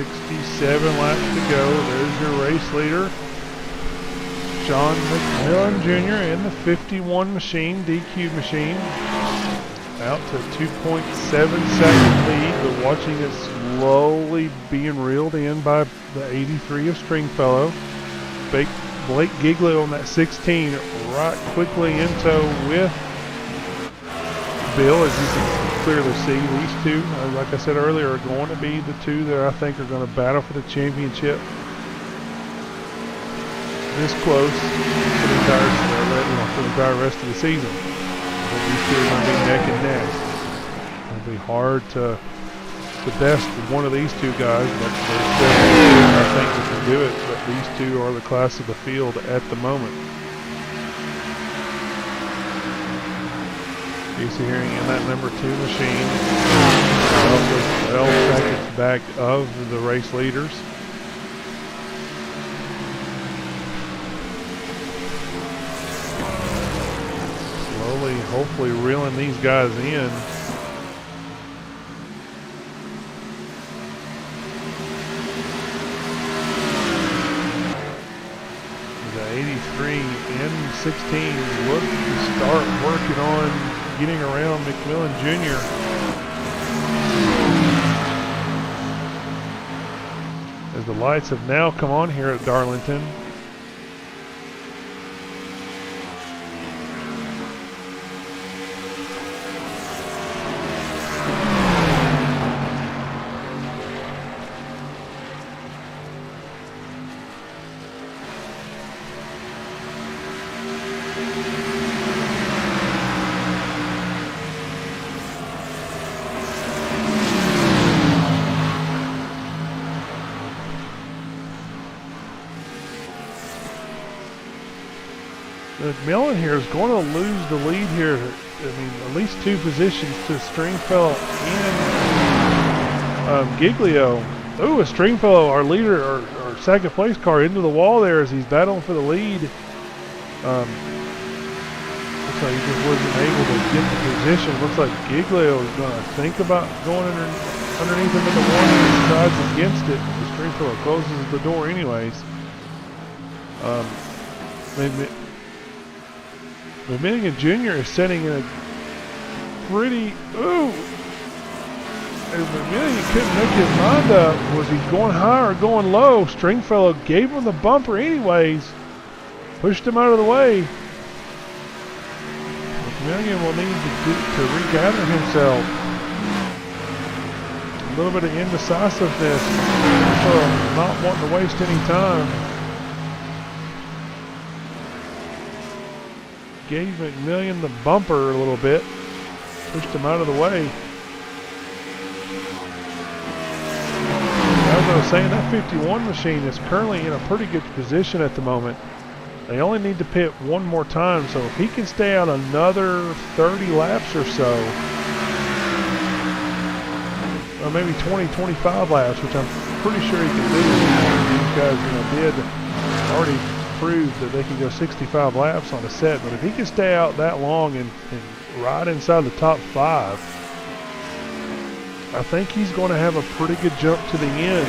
67 laps to go. There's your race leader, John Mcmillan Jr. in the 51 machine, DQ machine. Out to 2.7 second lead, but watching it slowly being reeled in by the 83 of Stringfellow. Blake Giglio on that 16 right quickly in tow with Bill. As you can clearly see, these two, like I said earlier, are going to be the two that I think are going to battle for the championship this close for the entire rest of the season. But these two are going to be neck and neck. It'll be hard to best one of these two guys, but there's definitely I think we can do it. But these two are the class of the field at the moment. Casey Herring in that number 2 machine, also 12 seconds back of the race leaders. Slowly, hopefully reeling these guys in. The 83 and 16 look to start working on getting around Mcmillan Jr. As the lights have now come on here at Darlington. Mcmillan here is going to lose the lead here. I mean, at least 2 positions to Stringfellow and Giglio. Ooh, a Stringfellow, our leader, our second place car, into the wall there as he's battling for the lead. Looks like he just wasn't able to get the position. Looks like Giglio is going to think about going underneath him in the one and decides against it. The Stringfellow closes the door anyways. Mcmillan Jr. is setting in a pretty, and Mcmillan couldn't make his mind up. Was he going high or going low? Stringfellow gave him the bumper anyways. Pushed him out of the way. Mcmillan will need to regather himself. A little bit of indecisiveness. Not wanting to waste any time. Gave Mcmillan the bumper a little bit, pushed him out of the way. As I was saying, that 51 machine is currently in a pretty good position at the moment. They only need to pit one more time, so if he can stay out another 30 laps or so, or maybe 20, 25 laps, which I'm pretty sure he can do. These guys, did already proved that they can go 65 laps on a set, but if he can stay out that long and right inside the top 5, I think he's going to have a pretty good jump to the end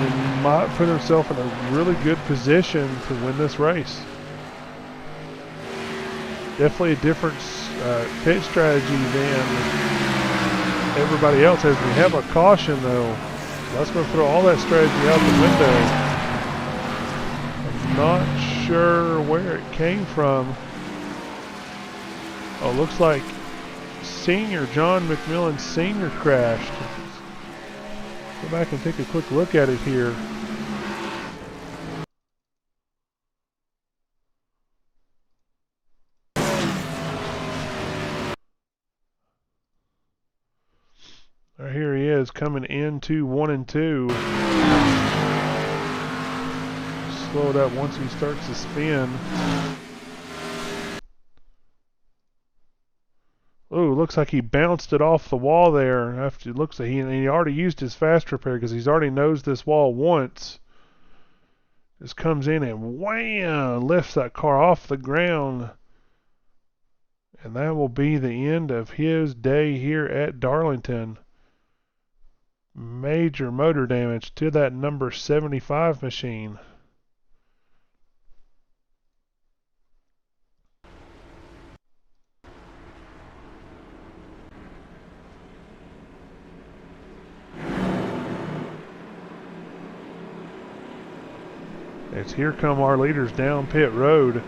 and might put himself in a really good position to win this race. Definitely a different pit strategy than everybody else has. We have a caution though, so that's going to throw all that strategy out the window. Not sure where it came from. Oh, looks like John Mcmillan Sr. crashed. Go back and take a quick look at it here. Here he is coming into 1 and 2. Slow it up once he starts to spin. Ooh, looks like he bounced it off the wall there. After it looks like he already used his fast repair because he's already nosed this wall once. Just comes in and wham, lifts that car off the ground. And that will be the end of his day here at Darlington. major motor damage to that number 75 machine. As here come our leaders down pit road.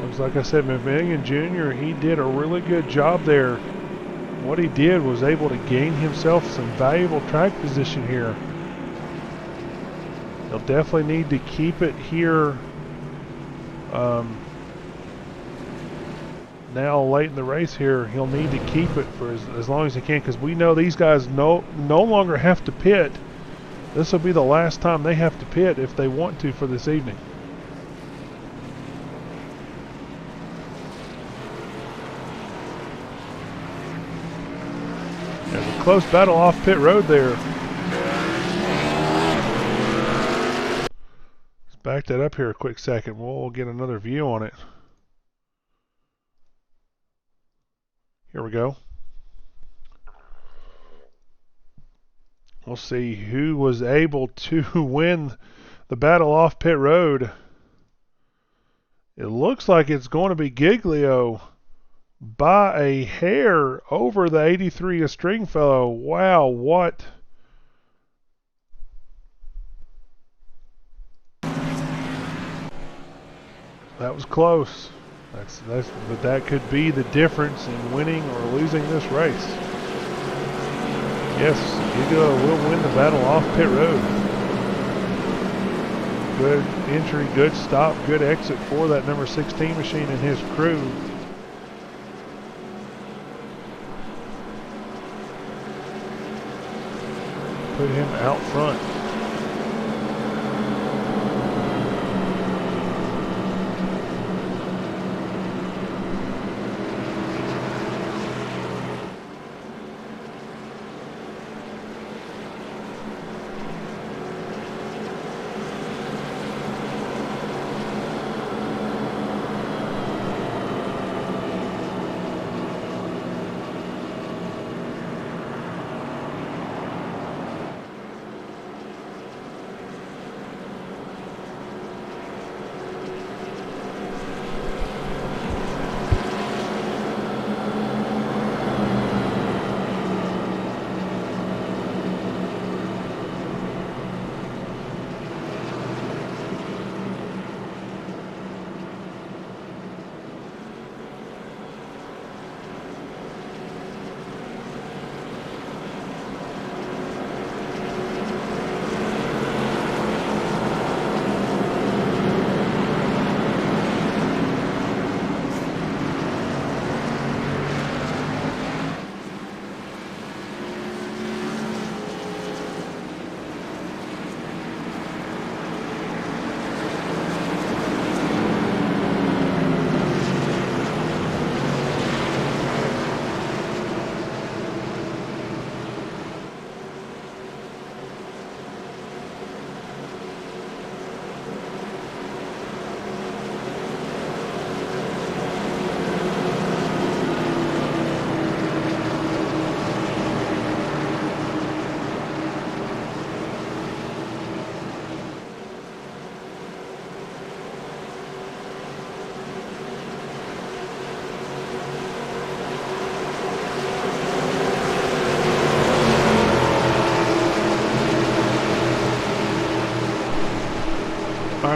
Looks like I said, Mcmillan Jr., he did a really good job there. What he did was able to gain himself some valuable track position here. He'll definitely need to keep it here now late in the race here. He'll need to keep it for as long as he can, because we know these guys no longer have to pit. This will be the last time they have to pit if they want to for this evening. There's a close battle off pit road there. Let's back that up here a quick second. We'll get another view on it. Here we go. We'll see who was able to win the battle off pit road. It looks like it's going to be Giglio by a hair over the 83 Stringfellow. Wow, what? That was close. But that could be the difference in winning or losing this race. Yes, Giglio will win the battle off pit road. Good entry, good stop, good exit for that number 16 machine and his crew. Put him out front.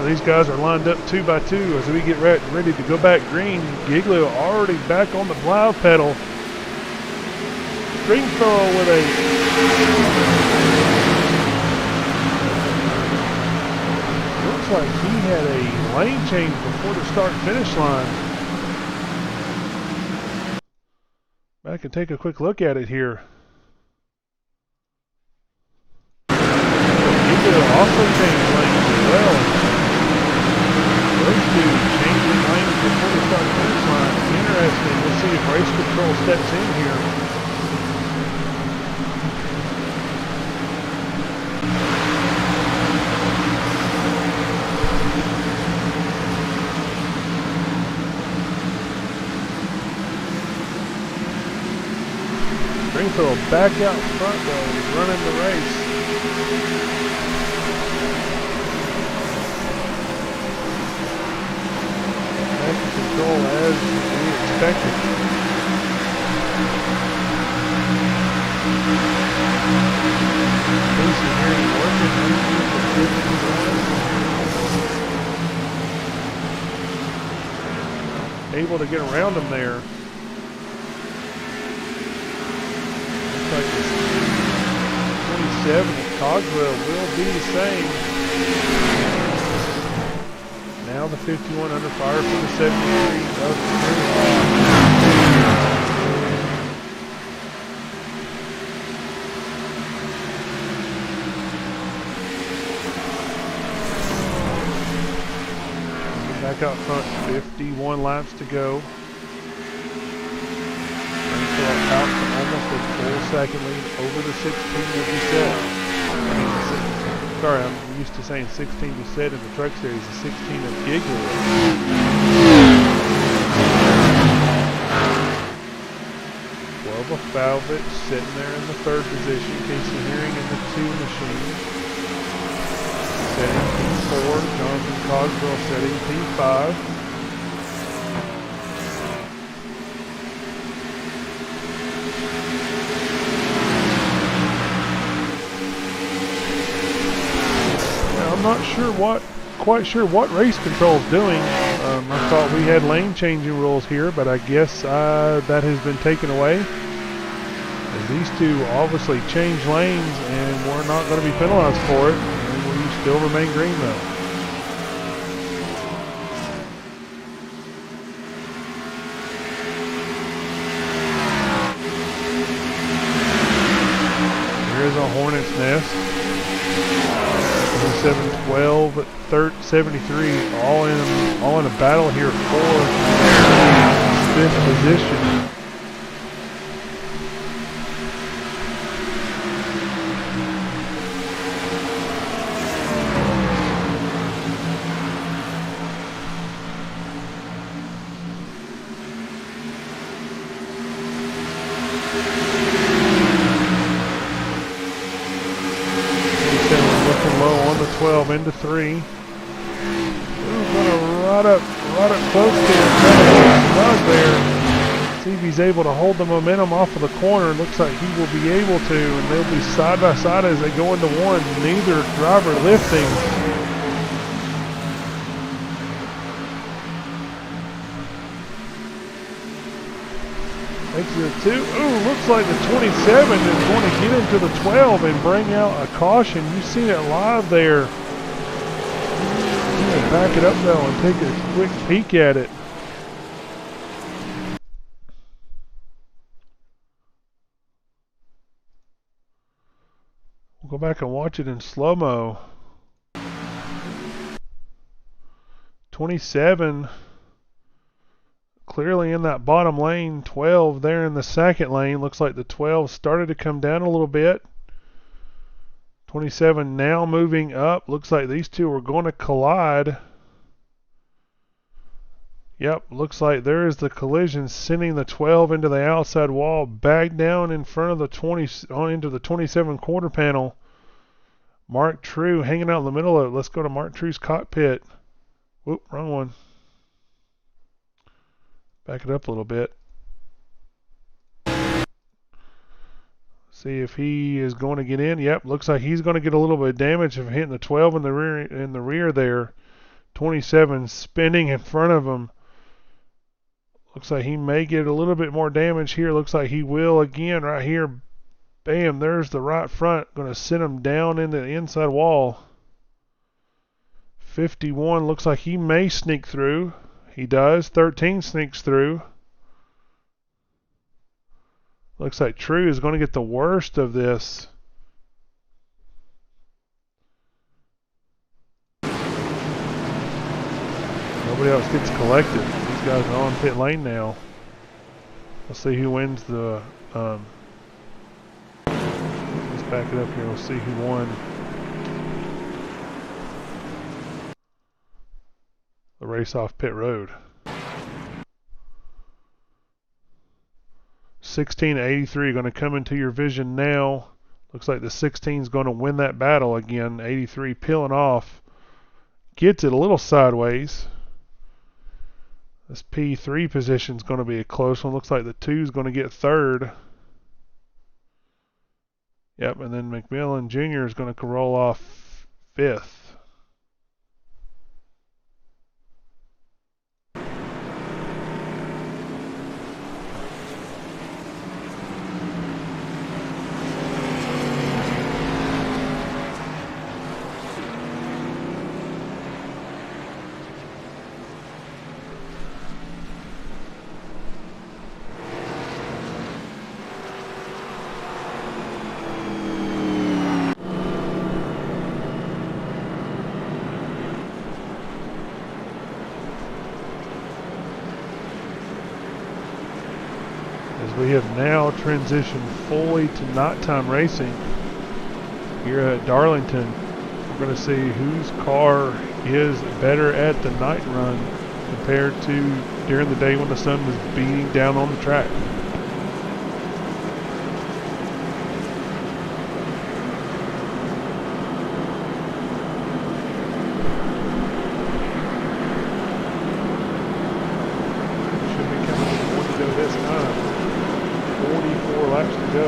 These guys are lined up 2 by 2 as we get ready to go back green. Giglio already back on the plow pedal. Stringfellow with a looks like he had a lane change before the start finish line. Back and take a quick look at it here. Giglio also changed lanes as well. Those two changing lanes before the start finish line. Interesting. We'll see if race control steps in here. Greenfield back out front though, he's running the race. Back in control as we expected. Casey here working underneath the 51. Able to get around him there. Looks like this 27 at Cogswell will be the same. Now the 51 under fire for the 73 of the back out front, 51 laps to go. Out to almost a full second lead over the 16 of Doucette. Sorry, I'm used to saying 16 Doucette in the truck series, the 16 of Giggler. 12 of Falvett sitting there in the third position. Casey Herring in the 2 machine. Setting P4, Jonathan Cogswell setting P5. I'm not sure quite sure what race control is doing. I thought we had lane changing rules here, but I guess that has been taken away. As these two obviously changed lanes, and we're not going to be penalized for it. And we still remain green though. Here's a hornet's nest. 7-12 at 73, all in a battle here for 5th position. Into 3. Ooh, gonna right up close to him. There. See if he's able to hold the momentum off of the corner. Looks like he will be able to, and they'll be side by side as they go into one. Neither driver lifting. Exit 2. Ooh, looks like the 27 is going to get into the 12 and bring out a caution. You've seen it live there. Back it up though and take a quick peek at it. We'll go back and watch it in slow-mo. 27 clearly in that bottom lane. 12 there in the second lane. Looks like the 12 started to come down a little bit. 27 now moving up. Looks like these two are going to collide. Yep, looks like there is the collision, sending the 12 into the outside wall, back down in front of the 20, into the 27 quarter panel. Mark True hanging out in the middle of it. Let's go to Mark True's cockpit. Whoop, wrong one. Back it up a little bit. See if he is going to get in. Yep, looks like he's going to get a little bit of damage of hitting the 12 in the rear there. 27 spinning in front of him. Looks like he may get a little bit more damage here. Looks like he will again right here. Bam, there's the right front. Going to send him down into the inside wall. 51 looks like he may sneak through. He does. 13 sneaks through. Looks like True is going to get the worst of this. Nobody else gets collected. These guys are on pit lane now. Let's see who wins the... let's back it up here. We'll see who won the race off pit road. 16 and 83 are going to come into your vision now. Looks like the 16 is going to win that battle again. 83 peeling off. Gets it a little sideways. This P3 position is going to be a close one. Looks like the 2 is going to get third. Yep, and then Mcmillan Jr. is going to roll off fifth. We have now transitioned fully to nighttime racing here at Darlington. We're going to see whose car is better at the night run compared to during the day when the sun was beating down on the track. Should be coming to one to go this time. 44 laps to go.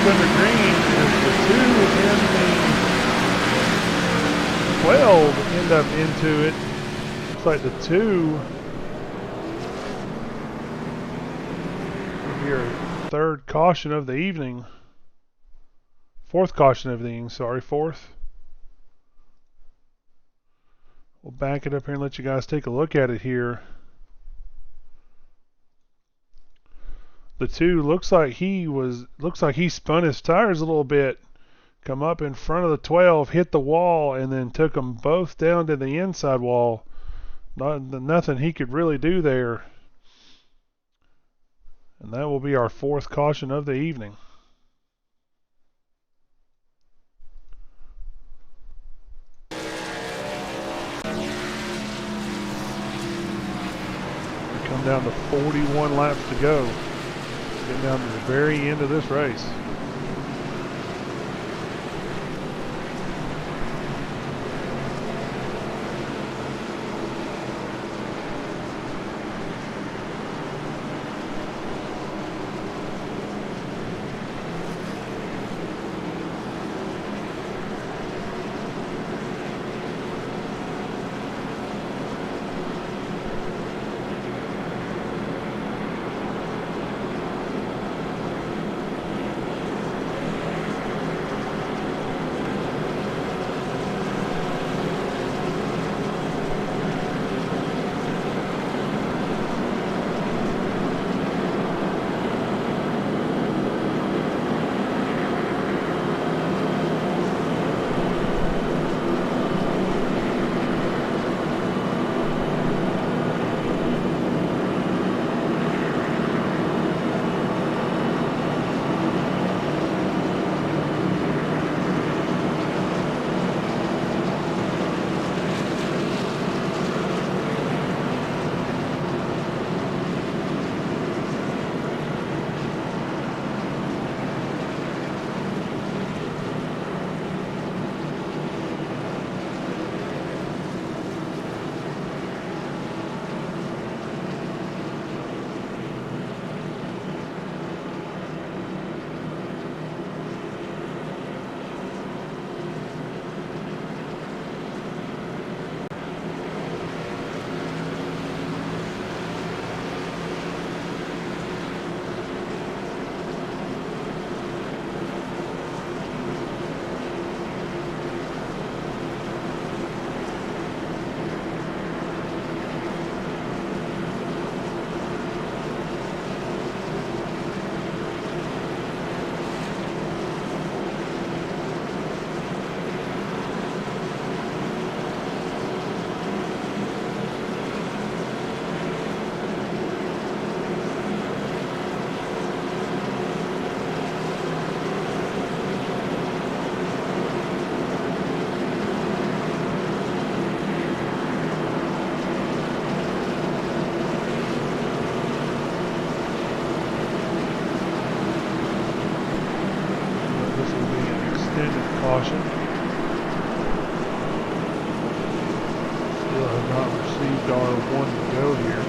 Under green as the 2 and the 12 end up into it. Looks like the 2 will be our third caution of the evening. Fourth caution of the evening, sorry, fourth. We'll back it up here and let you guys take a look at it here. The 2 looks like he spun his tires a little bit, come up in front of the 12, hit the wall, and then took them both down to the inside wall. Nothing he could really do there. And that will be our fourth caution of the evening. We come down to 41 laps to go. Getting down to the very end of this race. caution. Still have not received our one to go here.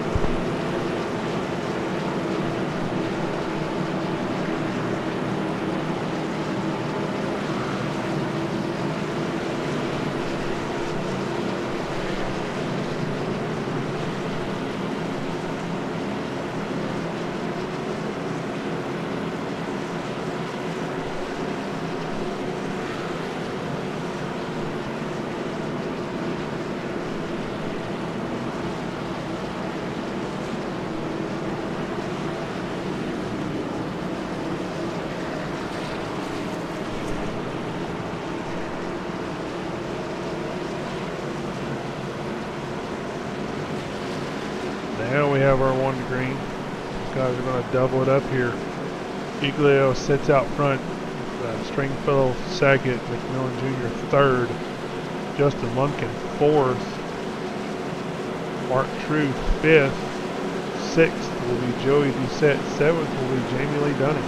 Now we have our one to green. These guys are going to double it up here. Giglio sits out front. Stringfellow second. Mcmillan Jr. third. Justin Lumpkin fourth. Mark Truth fifth. Sixth will be Joey Doucette. Seventh will be Jamie Lee Dunning.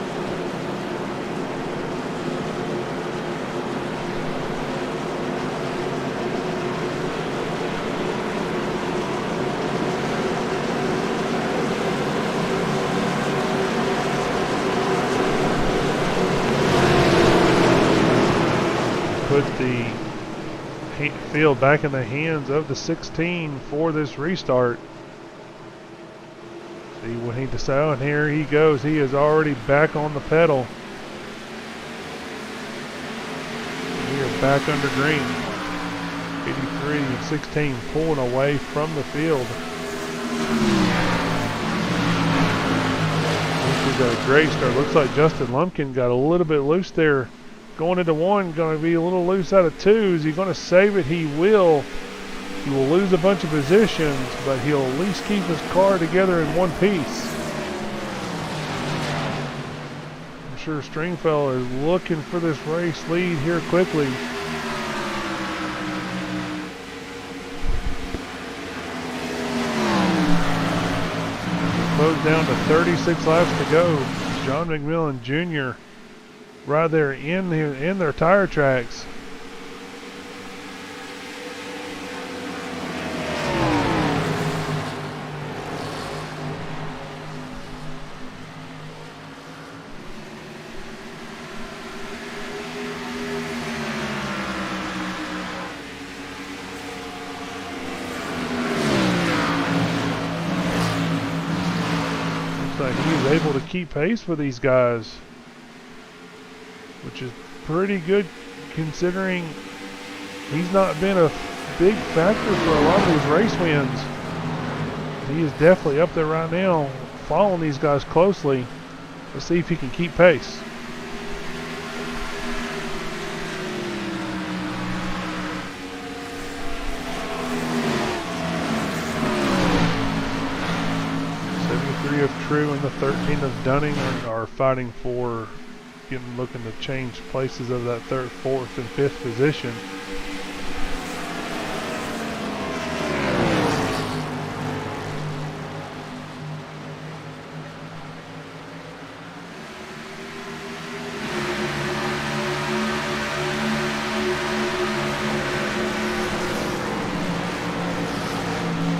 Put the field back in the hands of the 16 for this restart. See what he decides, and here he goes. He is already back on the pedal. We are back under green. 83 and 16 pulling away from the field. We've got a great start. Looks like Justin Lumpkin got a little bit loose there. Going into one, going to be a little loose out of two. Is he going to save it? He will. He will lose a bunch of positions, but he'll at least keep his car together in one piece. I'm sure Stringfellow is looking for this race lead here quickly. Close down to 36 laps to go. John Mcmillan Jr. right there in their tire tracks. Looks like he's able to keep pace with these guys, which is pretty good considering he's not been a big factor for a lot of these race wins. He is definitely up there right now, following these guys closely. Let's see if he can keep pace. Of True and the 13 of Dunning are fighting for looking to change places of that third, fourth, and fifth position.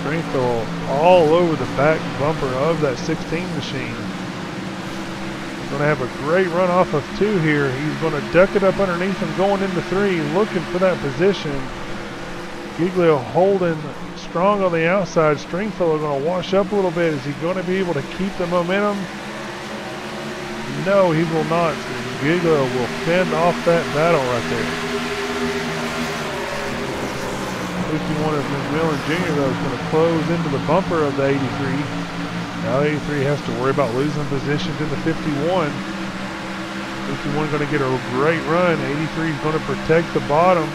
Stringfellow all over the back bumper of that 16 machine. Going to have a great run off of two here. He's going to duck it up underneath him going into three, looking for that position. Giglio holding strong on the outside. Stringfellow going to wash up a little bit. Is he going to be able to keep the momentum? No, he will not. Giglio will fend off that battle right there. 51 of Mcmillan Jr. though is going to close into the bumper of the 83. Now 83 has to worry about losing position to the 51. 51 going to get a great run. 83 is going to protect the bottom.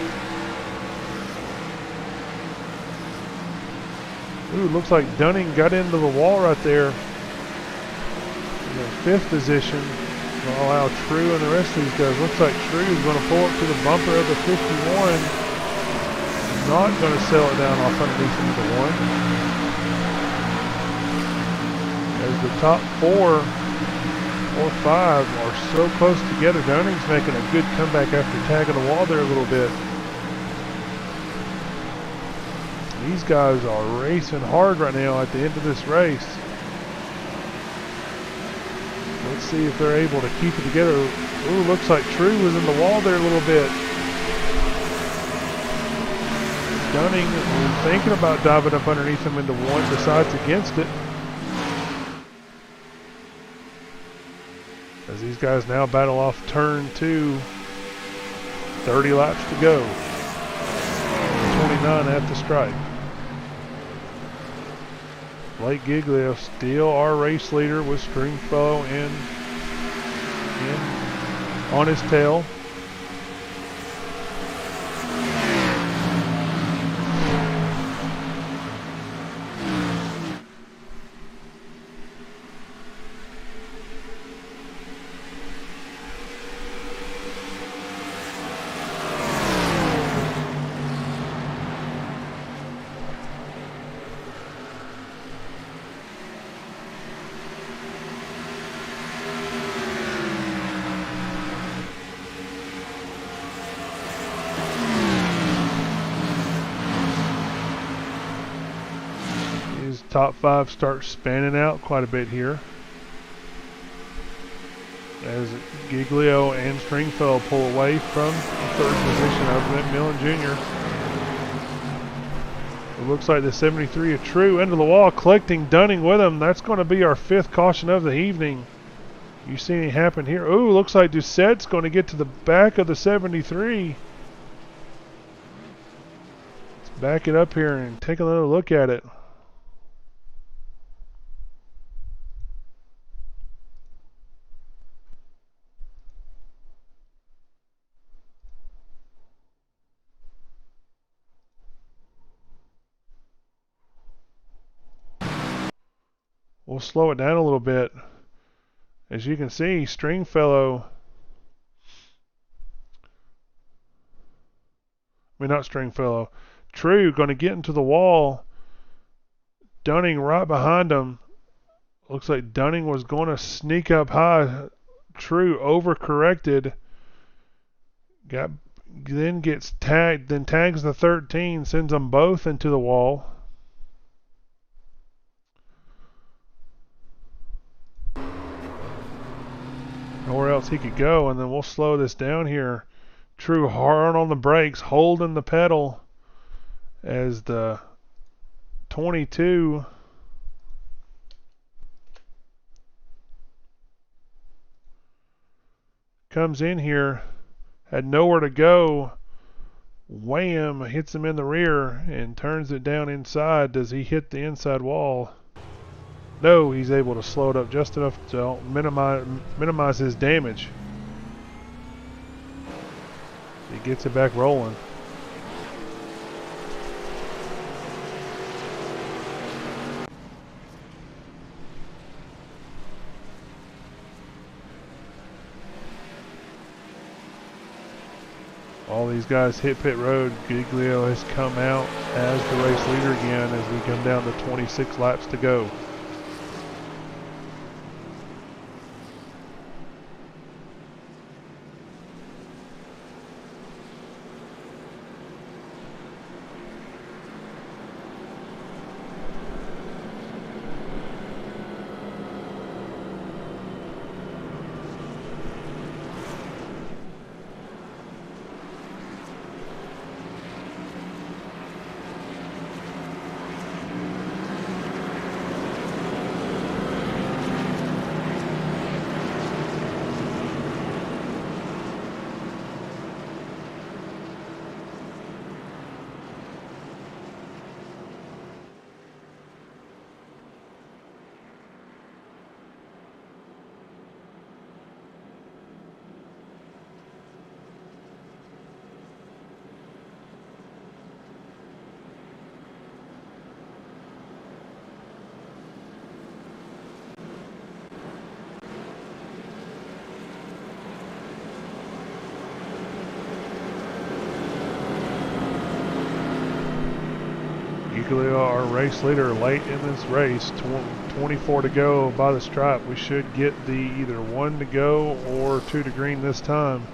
Ooh, looks like Dunning got into the wall right there. In the fifth position. Gonna allow True and the rest of these guys. Looks like True is going to pull up to the bumper of the 51. Not going to sell it down off underneath into one. As the top four or 5 are so close together. Dunning's making a good comeback after tagging the wall there a little bit. These guys are racing hard right now at the end of this race. Let's see if they're able to keep it together. Ooh, looks like True was in the wall there a little bit. Dunning was thinking about diving up underneath him into one, decides against it. As these guys now battle off turn 2. 30 laps to go. 29 at the stripe. Blake Giglio still our race leader with Stringfellow in on his tail. Top 5 start spanning out quite a bit here as Giglio and Stringfellow pull away from the third position of Mcmillan Jr. It looks like the 73 of True into the wall, collecting Dunning with him. That's going to be our 5th caution of the evening. You see anything happen here? Ooh, looks like Doucette's going to get to the back of the 73. Let's back it up here and take a little look at it. We'll slow it down a little bit. As you can see, Stringfellow, not Stringfellow, True going to get into the wall. Dunning right behind him. Looks like Dunning was going to sneak up high. True overcorrected. Then gets tagged, then tags the 13, sends them both into the wall. Nowhere else he could go, and then we'll slow this down here. True hard on the brakes, holding the pedal as the 22 comes in here, had nowhere to go. Wham, hits him in the rear and turns it down inside. Does he hit the inside wall? No, he's able to slow it up just enough to minimize his damage. He gets it back rolling. All these guys hit pit road. Giglio has come out as the race leader again as we come down to 26 laps to go. Giglio, our race leader, late in this race, 24 to go by the stripe. We should get the either 1 to go or 2 to green this time.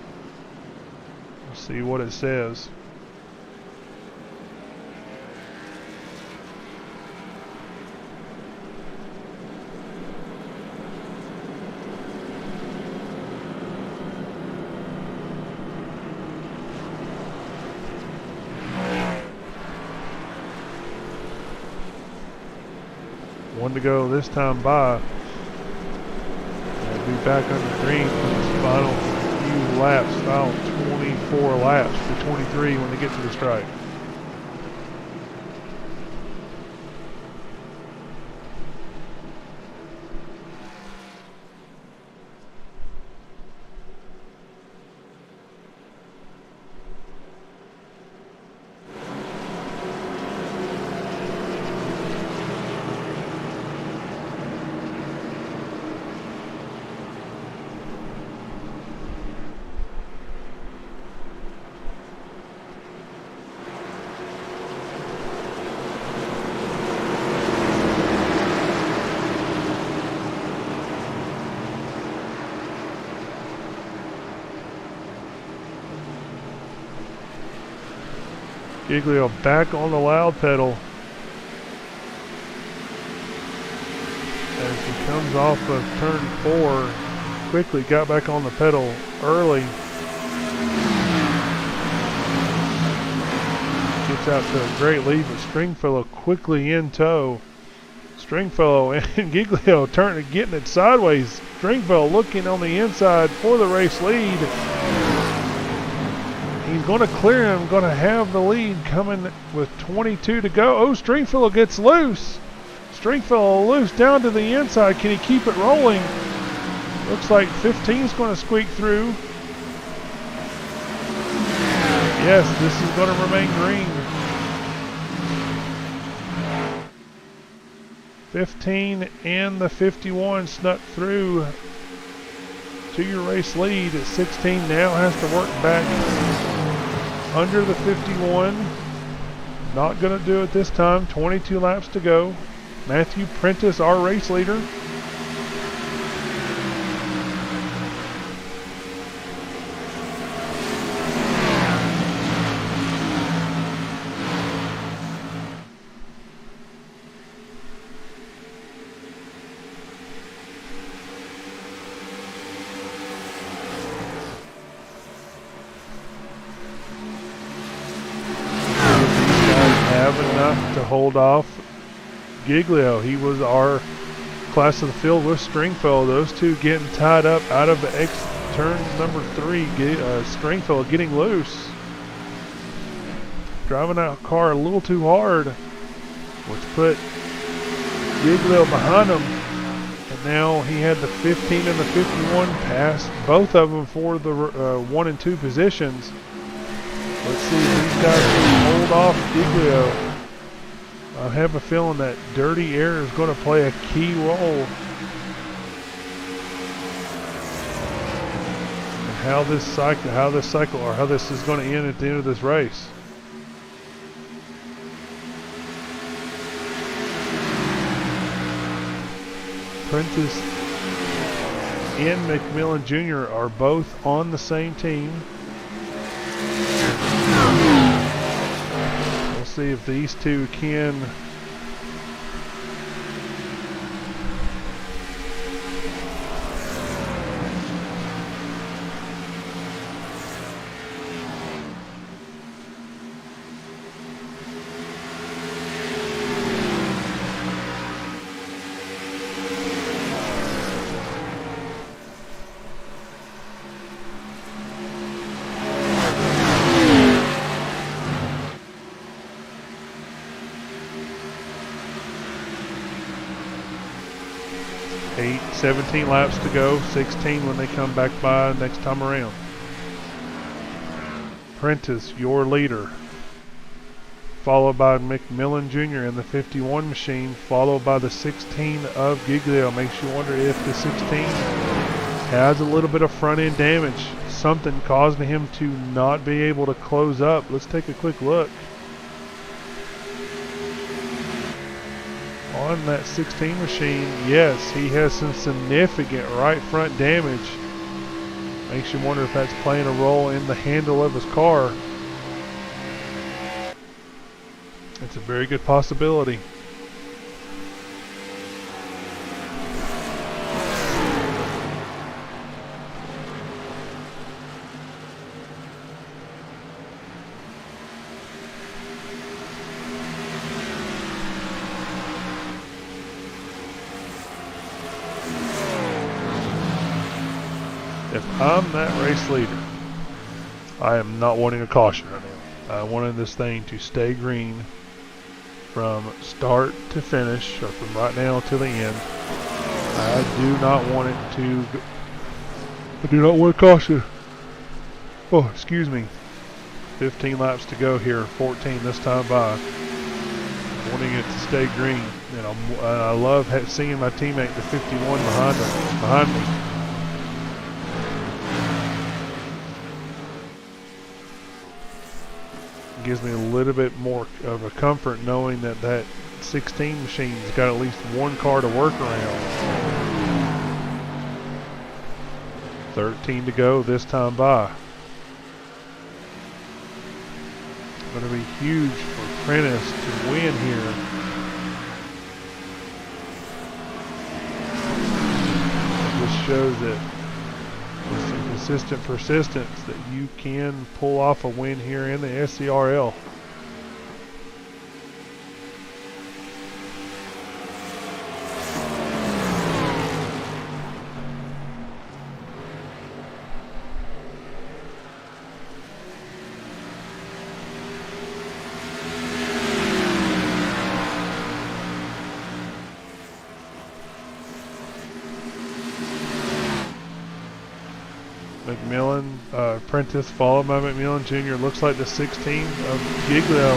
Let's see what it says. One to go this time by. We'll be back under green for this final few laps, final 24 laps for 23 when they get to the stripe. Giglio back on the loud pedal as he comes off of turn 4. Quickly got back on the pedal early. Gets out to a great lead, but Stringfellow quickly in tow. Stringfellow and Giglio getting it sideways. Stringfellow looking on the inside for the race lead. He's going to clear him, going to have the lead coming with 22 to go. Oh, Stringfellow gets loose. Stringfellow loose down to the inside. Can he keep it rolling? Looks like 15 is going to squeak through. Yes, this is going to remain green. 15 and the 51 snuck through to your race lead. 16 now has to work back under the 51. Not going to do it this time. 22 laps to go. Matthew Prentice, our race leader. Enough to hold off Giglio. He was our class of the field with Stringfellow. Those two getting tied up out of the turn number 3. Stringfellow getting loose. Driving that car a little too hard, which put Giglio behind him. And now he had the 15 and the 51 past both of them for the 1 and 2 positions. Let's see if these guys can hold off Giglio. I have a feeling that dirty air is going to play a key role in how this is going to end at the end of this race. Prentice and Mcmillan Jr. are both on the same team. See if these two can – 17 laps to go, 16 when they come back by next time around. Prentice, your leader, followed by Mcmillan Jr. in the 51 machine, followed by the 16 of Giglio. Makes you wonder if the 16 has a little bit of front end damage, something causing him to not be able to close up. Let's take a quick look. on that 16 machine. Yes, he has some significant right front damage. Makes you wonder if that's playing a role in the handle of his car. It's a very good possibility. If I'm that race leader, I am not wanting a caution right now. I wanted this thing to stay green from start to finish, or from right now to the end. I do not want it to. I do not want a caution. Oh, excuse me. 15 laps to go here, 14 this time by. Wanting it to stay green, and I love seeing my teammate, the 51, behind me. Gives me a little bit more of a comfort knowing that that 16 machine's got at least one car to work around. 13 to go this time by. Going to be huge for Prentice to win here. This shows that with some consistent persistence that you can pull off a win here in the SCRL. Mcmillan, Prentice followed by Mcmillan Jr. Looks like the 16 of Giglio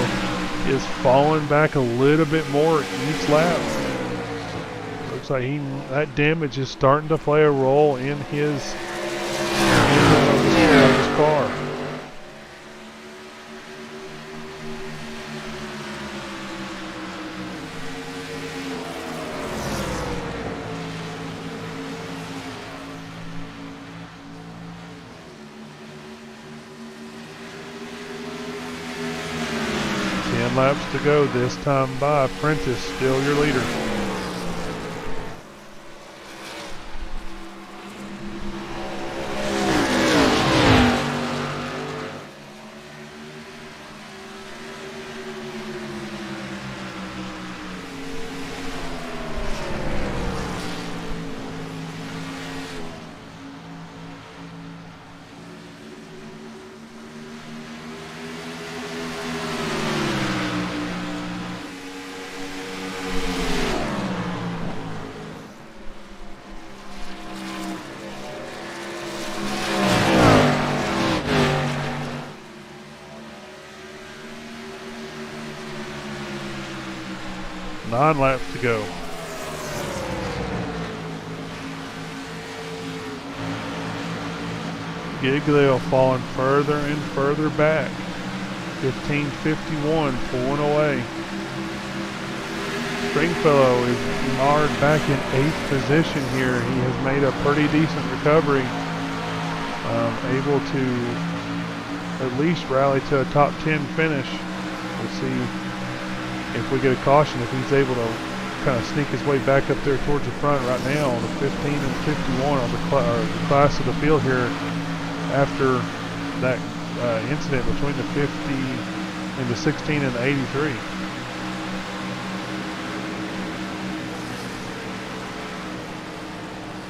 is falling back a little bit more each lap. Looks like that damage is starting to play a role in his car. Laps to go this time by. Prentice still your leader. Nine laps to go. Giglio falling further and further back. 15:51, pulling away. Stringfellow is marred back in 8th position here. He has made a pretty decent recovery. Able to at least rally to a top 10 finish. We'll see if we get a caution, if he's able to kind of sneak his way back up there towards the front right now on the 15 and 51 on the class of the field here after that incident between the 50 and the 16 and the 83.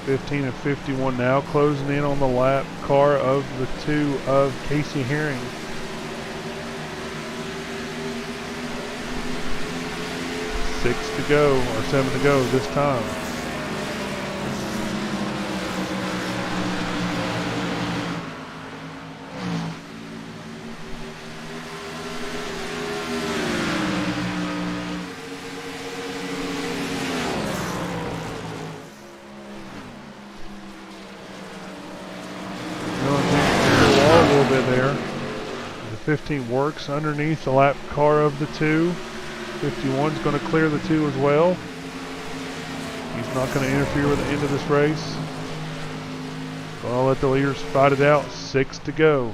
(15 and 51) now closing in on the lap car of the 2 of Casey Herring. Six to go, or 7 to go this time. A little bit there. The 15 works underneath the lap car of the 2. 51's going to clear the 2 as well. Not going to interfere with the end of this race. I'll let the leaders fight it out. 6 to go.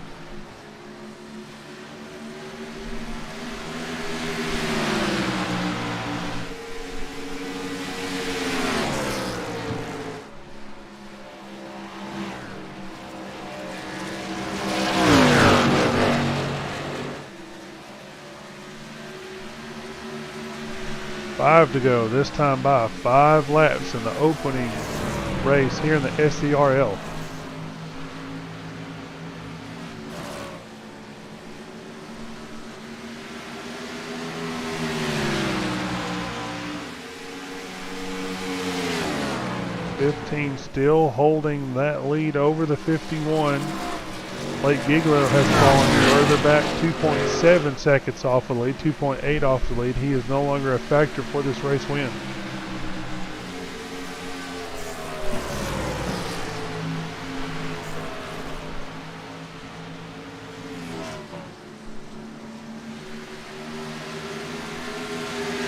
Five to go, this time by 5 laps in the opening race here in the SCRL. '15 still holding that lead over the 51. Blake Giglow has fallen further back, 2.7 seconds off the lead, 2.8 off the lead. He is no longer a factor for this race win.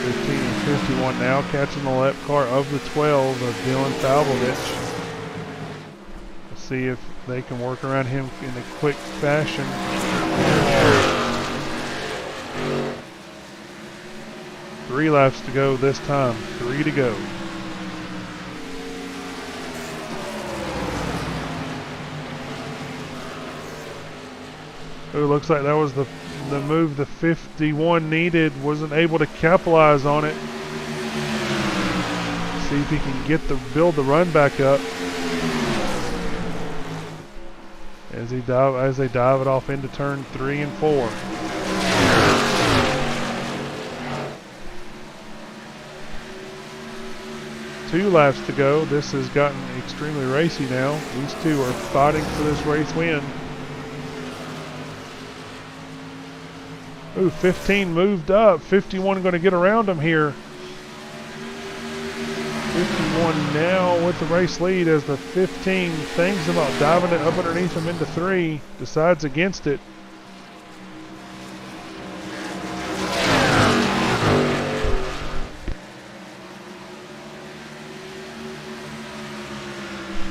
And 51 now, catching the lap car of the 12 of Dylan Falbovich. Let's see if they can work around him in a quick fashion. 3 laps to go this time. 3 to go. It looks like that was the move the 51 needed. Wasn't able to capitalize on it. See if he can build the run back up. As they dive it off into turn 3 and 4. Two laps to go. This has gotten extremely racy now. These two are fighting for this race win. Ooh, 15 moved up. 51 going to get around him here. 51 now with the race lead as the 15 thinks about diving it up underneath him into 3. Decides against it.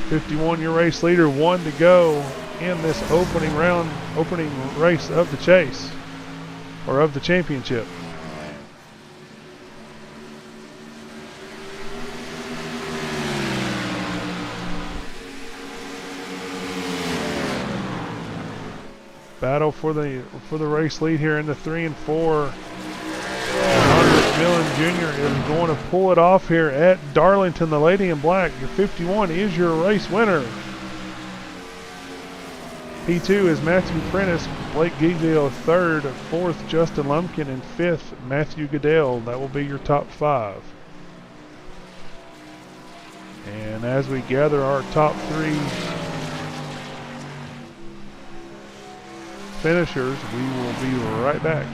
'51, your race leader, 1 to go in this opening race of the chase, or of the championship. Battle for the race lead here in the 3 and 4. Mcmillan Jr. is going to pull it off here at Darlington. The lady in black, your 51, is your race winner. P2 is Matthew Prentice, Blake Giglio 3rd, 4th Justin Lumpkin, and 5th Matthew Goodell. That will be your top 5. And as we gather our top 3 finishers, we will be right back.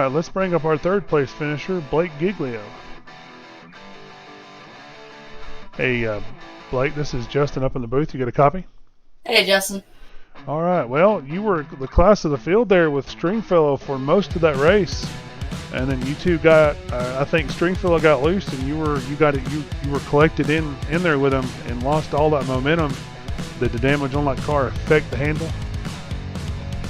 right, let's bring up our third place finisher, Blake Giglio. Hey, Blake, this is Justin up in the booth. You got a copy? Hey, Justin. All right. Well, you were the class of the field there with Stringfellow for most of that race, and then you two got. I think Stringfellow got loose, and you were collected in there with him and lost all that momentum. Did the damage on that car affect the handle?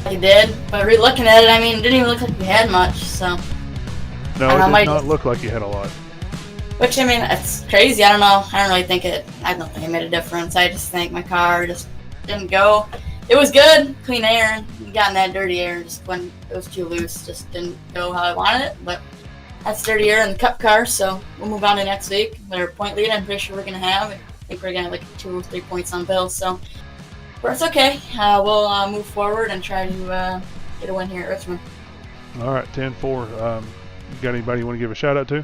He did, but looking at it, I mean, it didn't even look like we had much. So. No, it did not look like you had a lot. Which, I mean, it's crazy. I don't know. I don't think it made a difference. I just think my car just didn't go. It was good, clean air, and got in that dirty air. Just when it was too loose, just didn't go how I wanted it. But that's dirty air in the Cup car, so we'll move on to next week. Their point lead, I'm pretty sure we're going to have. I think we're going to have like 2 or 3 points on Bill, so but it's okay. We'll move forward and try to get a win here at Richmond. All right, 10-4. You got anybody you want to give a shout out to?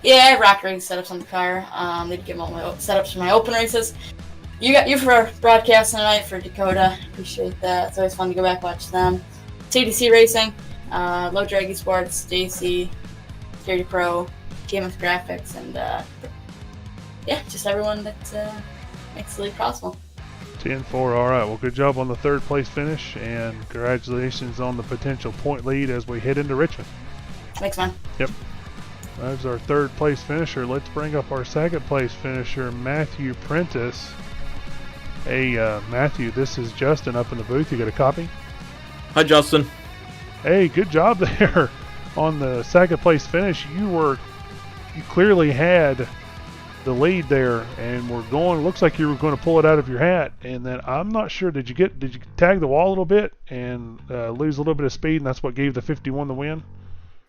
Yeah, I have rock rig setups on the car. They'd give them all my setups for my open races. You for broadcasting tonight for Dakota. Appreciate that. It's always fun to go back and watch them. TDC Racing, Low Draggy Sports, JC, Security Pro, GMS Graphics, and just everyone that makes the league possible. 10-4. All right. Well, good job on the third place finish, and congratulations on the potential point lead as we head into Richmond. Thanks, man. Yep. That's our third place finisher. Let's bring up our second place finisher, Matthew Prentice. Hey, Matthew, this is Justin up in the booth. You got a copy? Hi, Justin. Hey, good job there on the second place finish. You clearly had the lead there, and looks like you were going to pull it out of your hat. And then I'm not sure, did you tag the wall a little bit and lose a little bit of speed, and that's what gave the 51 the win?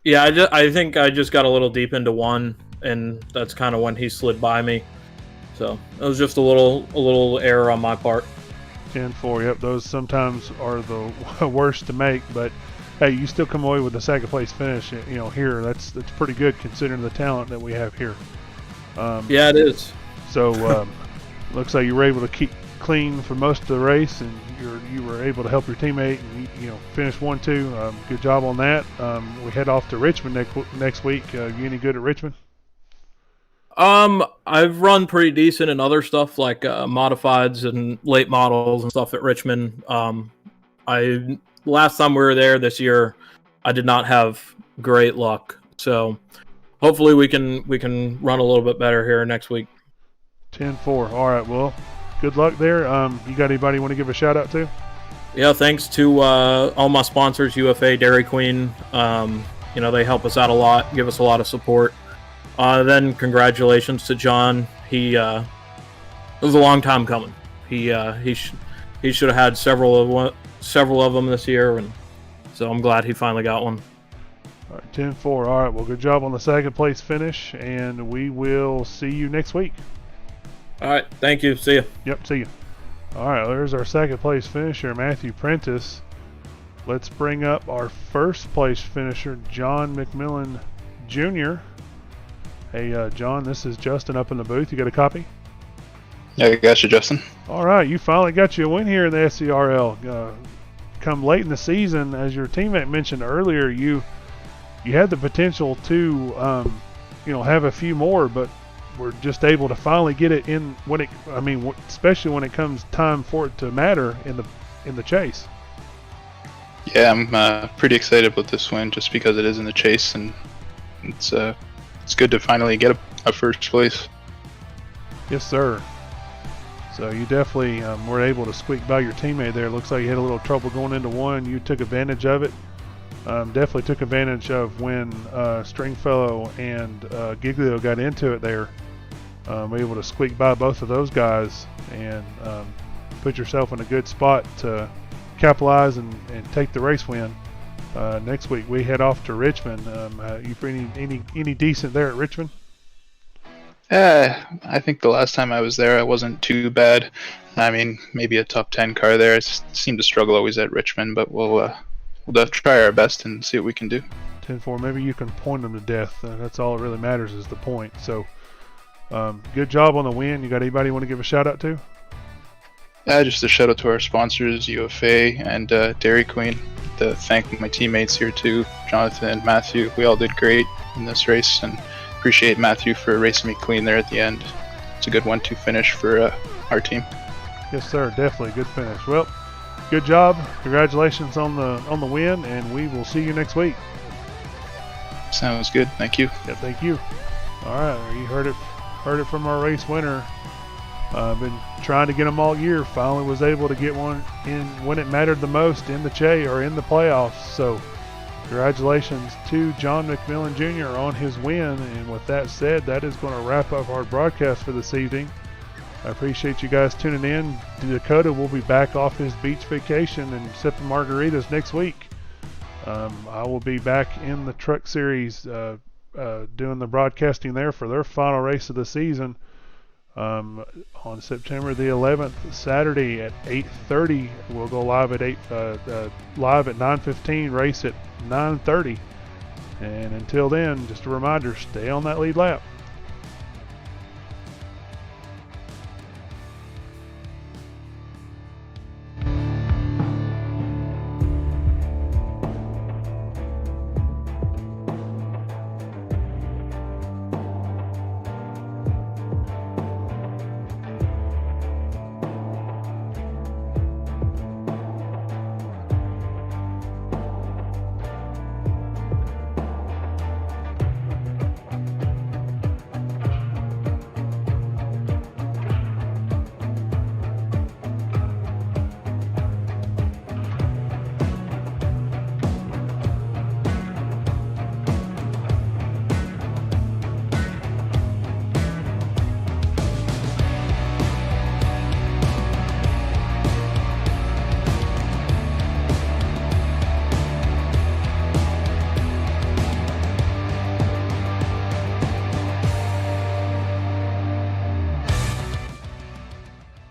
Yeah, I think I just got a little deep into one, and that's kind of when he slid by me. So it was just a little error on my part. 10-4. Yep, those sometimes are the worst to make, but hey, you still come away with the second place finish. Here that's pretty good considering the talent that we have here. Yeah, it is. So looks like you were able to keep clean for most of the race, and you were able to help your teammate and finish 1-2. Good job on that. We head off to Richmond next week. You any good at Richmond? I've run pretty decent in other stuff like modifieds and late models and stuff at Richmond. Last time we were there this year, I did not have great luck. So hopefully we can run a little bit better here next week. 10-4. All right. Well, good luck there. You got anybody you want to give a shout out to? Yeah, thanks to all my sponsors, UFA, Dairy Queen. They help us out a lot, give us a lot of support. Then congratulations to John. It was a long time coming. He should have had several of them this year, and so I'm glad he finally got one. All right, 10-4. All right. Well, good job on the second place finish, and we will see you next week. All right. Thank you. See you. Yep. See you. All right. There's our second place finisher, Matthew Prentice. Let's bring up our first place finisher, John Mcmillan Jr. Hey, John, this is Justin up in the booth. You got a copy? Yeah, I got you, Justin. All right. You finally got you a win here in the SCRL. Come late in the season, as your teammate mentioned earlier, you had the potential to, have a few more, but we're just able to finally get it in especially when it comes time for it to matter in the chase. Yeah, I'm pretty excited about this win just because it is in the chase, and it's good to finally get a first place. Yes, sir. So you definitely were able to squeak by your teammate there. Looks like you had a little trouble going into one. You took advantage of it. Definitely took advantage of when Stringfellow and Giglio got into it there. Were able to squeak by both of those guys and put yourself in a good spot to capitalize and take the race win. Next week we head off to Richmond. You for any decent there at Richmond? I think the last time I was there, I wasn't too bad. I mean, maybe a top 10 car there. I seem to struggle always at Richmond, but we'll try our best and see what we can do. 10-4. Maybe you can point them to death. That's all that really matters is the point. So, good job on the win. You got anybody you want to give a shout out to? Just a shout out to our sponsors, UFA and Dairy Queen. to thank my teammates here too, Jonathan and Matthew. We all did great in this race, and appreciate Matthew for racing me clean there at the end. It's a good 1-2 finish for our team. Yes, sir. Definitely a good finish. Well, good job. Congratulations on the win, and we will see you next week. Sounds good. Thank you. Yeah, thank you. All right, you heard it from our race winner. I've been trying to get them all year. Finally was able to get one in when it mattered the most in the in the playoffs. So congratulations to John Mcmillan Jr. on his win. And with that said, that is going to wrap up our broadcast for this evening. I appreciate you guys tuning in. Dakota will be back off his beach vacation and sipping margaritas next week. I will be back in the truck series doing the broadcasting there for their final race of the season on September the 11th, Saturday at 8:30. We'll go live at 9:15, race at 9:30. And until then, just a reminder, stay on that lead lap.